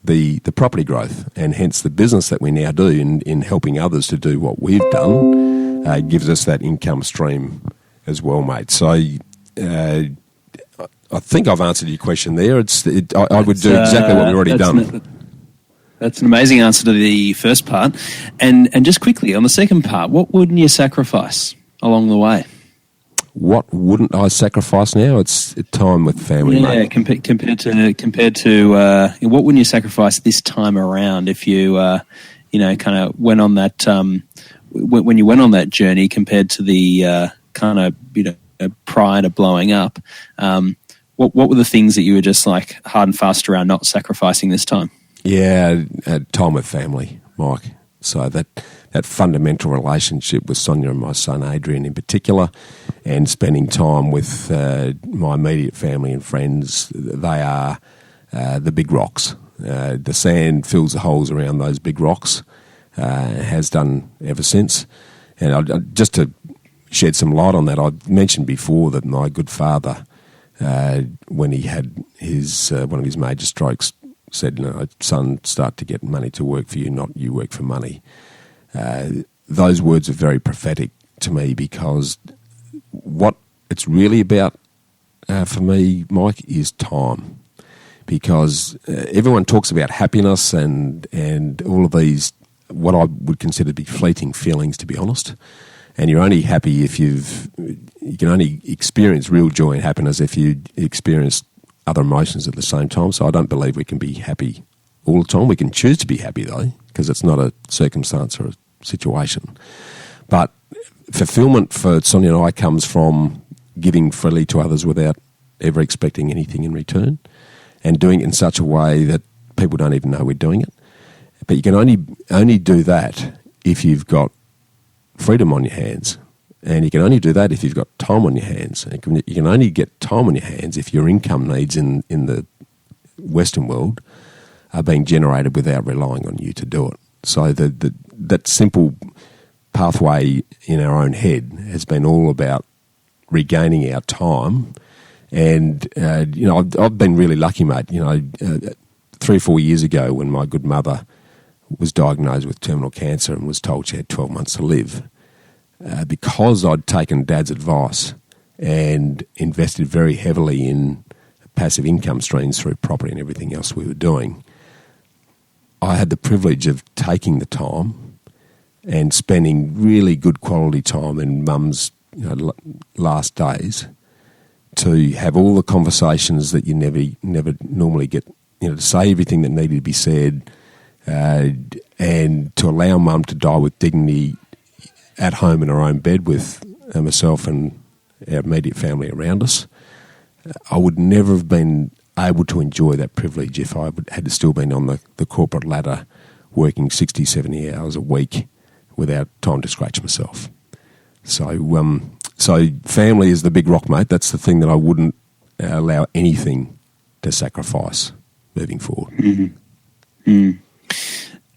the property growth, and hence the business that we now do in helping others to do what we've done gives us that income stream as well, mate. So I think I've answered your question there. I would do exactly what we've already done. That's an amazing answer to the first part. And just quickly, on the second part, what wouldn't you sacrifice along the way? What wouldn't I sacrifice now? It's time with family, mate. Compared to what wouldn't you sacrifice this time around if you kind of went on that when you went on that journey compared to the kind of prior to blowing up? What were the things that you were just like hard and fast around not sacrificing this time? Yeah, time with family, Mike. So that fundamental relationship with Sonya and my son Adrian in particular, and spending time with my immediate family and friends, they are the big rocks. The sand fills the holes around those big rocks, has done ever since. And just to shed some light on that, I mentioned before that my good father, when he had his one of his major strokes, said, son, start to get money to work for you, not you work for money. Those words are very prophetic to me, because what it's really about for me, Mike, is time. Because everyone talks about happiness and all of these, what I would consider to be fleeting feelings, to be honest. And you're only happy if you can only experience real joy and happiness if you experience other emotions at the same time. So I don't believe we can be happy all the time. We can choose to be happy, though, because it's not a circumstance or a situation. But fulfillment for Sonya and I comes from giving freely to others without ever expecting anything in return, and doing it in such a way that people don't even know we're doing it. But you can only do that if you've got freedom on your hands. And you can only do that if you've got time on your hands. You can only get time on your hands if your income needs in the Western world are being generated without relying on you to do it. So that simple pathway in our own head has been all about regaining our time. And, I've been really lucky, mate. 3 or 4 years ago, when my good mother was diagnosed with terminal cancer and was told she had 12 months to live, because I'd taken Dad's advice and invested very heavily in passive income streams through property and everything else we were doing, I had the privilege of taking the time and spending really good quality time in Mum's last days to have all the conversations that you never normally get, to say everything that needed to be said, and to allow Mum to die with dignity at home in her own bed with myself and our immediate family around us. I would never have been able to enjoy that privilege if I had to still been on the corporate ladder working 60, 70 hours a week without time to scratch myself. So family is the big rock, mate. That's the thing that I wouldn't allow anything to sacrifice moving forward. Mm-hmm.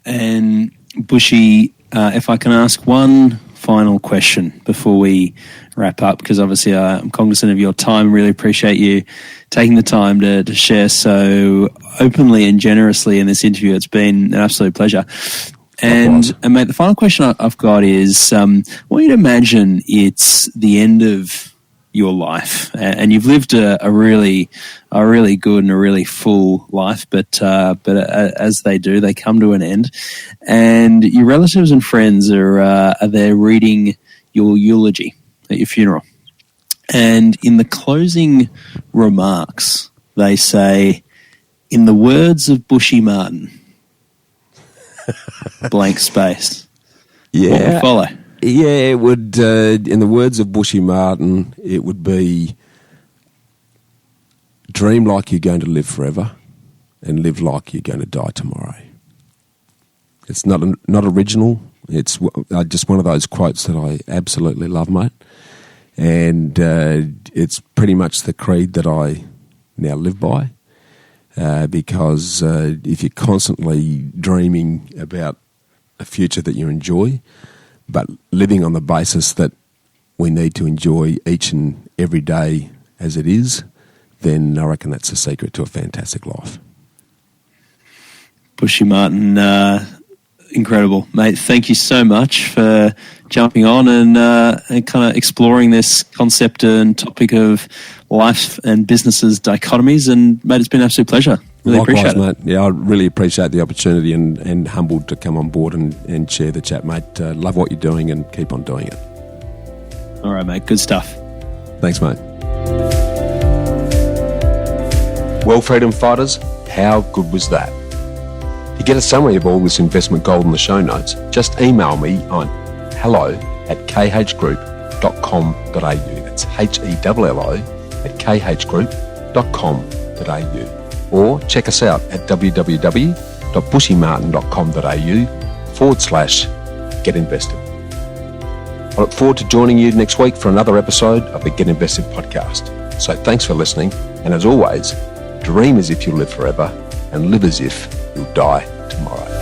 And Bushy, if I can ask one final question before we wrap up, because obviously I'm cognizant of your time. Really appreciate you taking the time to share so openly and generously in this interview. It's been an absolute pleasure. And mate, the final question I've got is, I want you to imagine it's the end of your life, and you've lived a really good and a really full life, but as they do, they come to an end, and your relatives and friends are there reading your eulogy at your funeral, and in the closing remarks, they say, "In the words of Bushy Martin," blank space. Yeah. What will follow? Yeah, it would, in the words of Bushy Martin, it would be, dream like you're going to live forever and live like you're going to die tomorrow. It's not original. It's just one of those quotes that I absolutely love, mate. And it's pretty much the creed that I now live by, because if you're constantly dreaming about a future that you enjoy, but living on the basis that we need to enjoy each and every day as it is, then I reckon that's the secret to a fantastic life. Bushy Martin, incredible, mate. Thank you so much for jumping on and kind of exploring this concept and topic of life and businesses dichotomies. And, mate, it's been an absolute pleasure. Really Likewise, appreciate it. mate. Yeah, I really appreciate the opportunity and humbled to come on board and share the chat, mate. Love what you're doing and keep on doing it. All right, mate. Good stuff. Thanks, mate. Well, freedom fighters, how good was that? To get a summary of all this investment gold in the show notes, just email me on hello@khgroup.com.au. That's HELLO@khgroup.com.au. Or check us out at www.bushymartin.com.au/get invested. I look forward to joining you next week for another episode of the Get Invested podcast. So thanks for listening, and as always, dream as if you live forever and live as if you'll die tomorrow.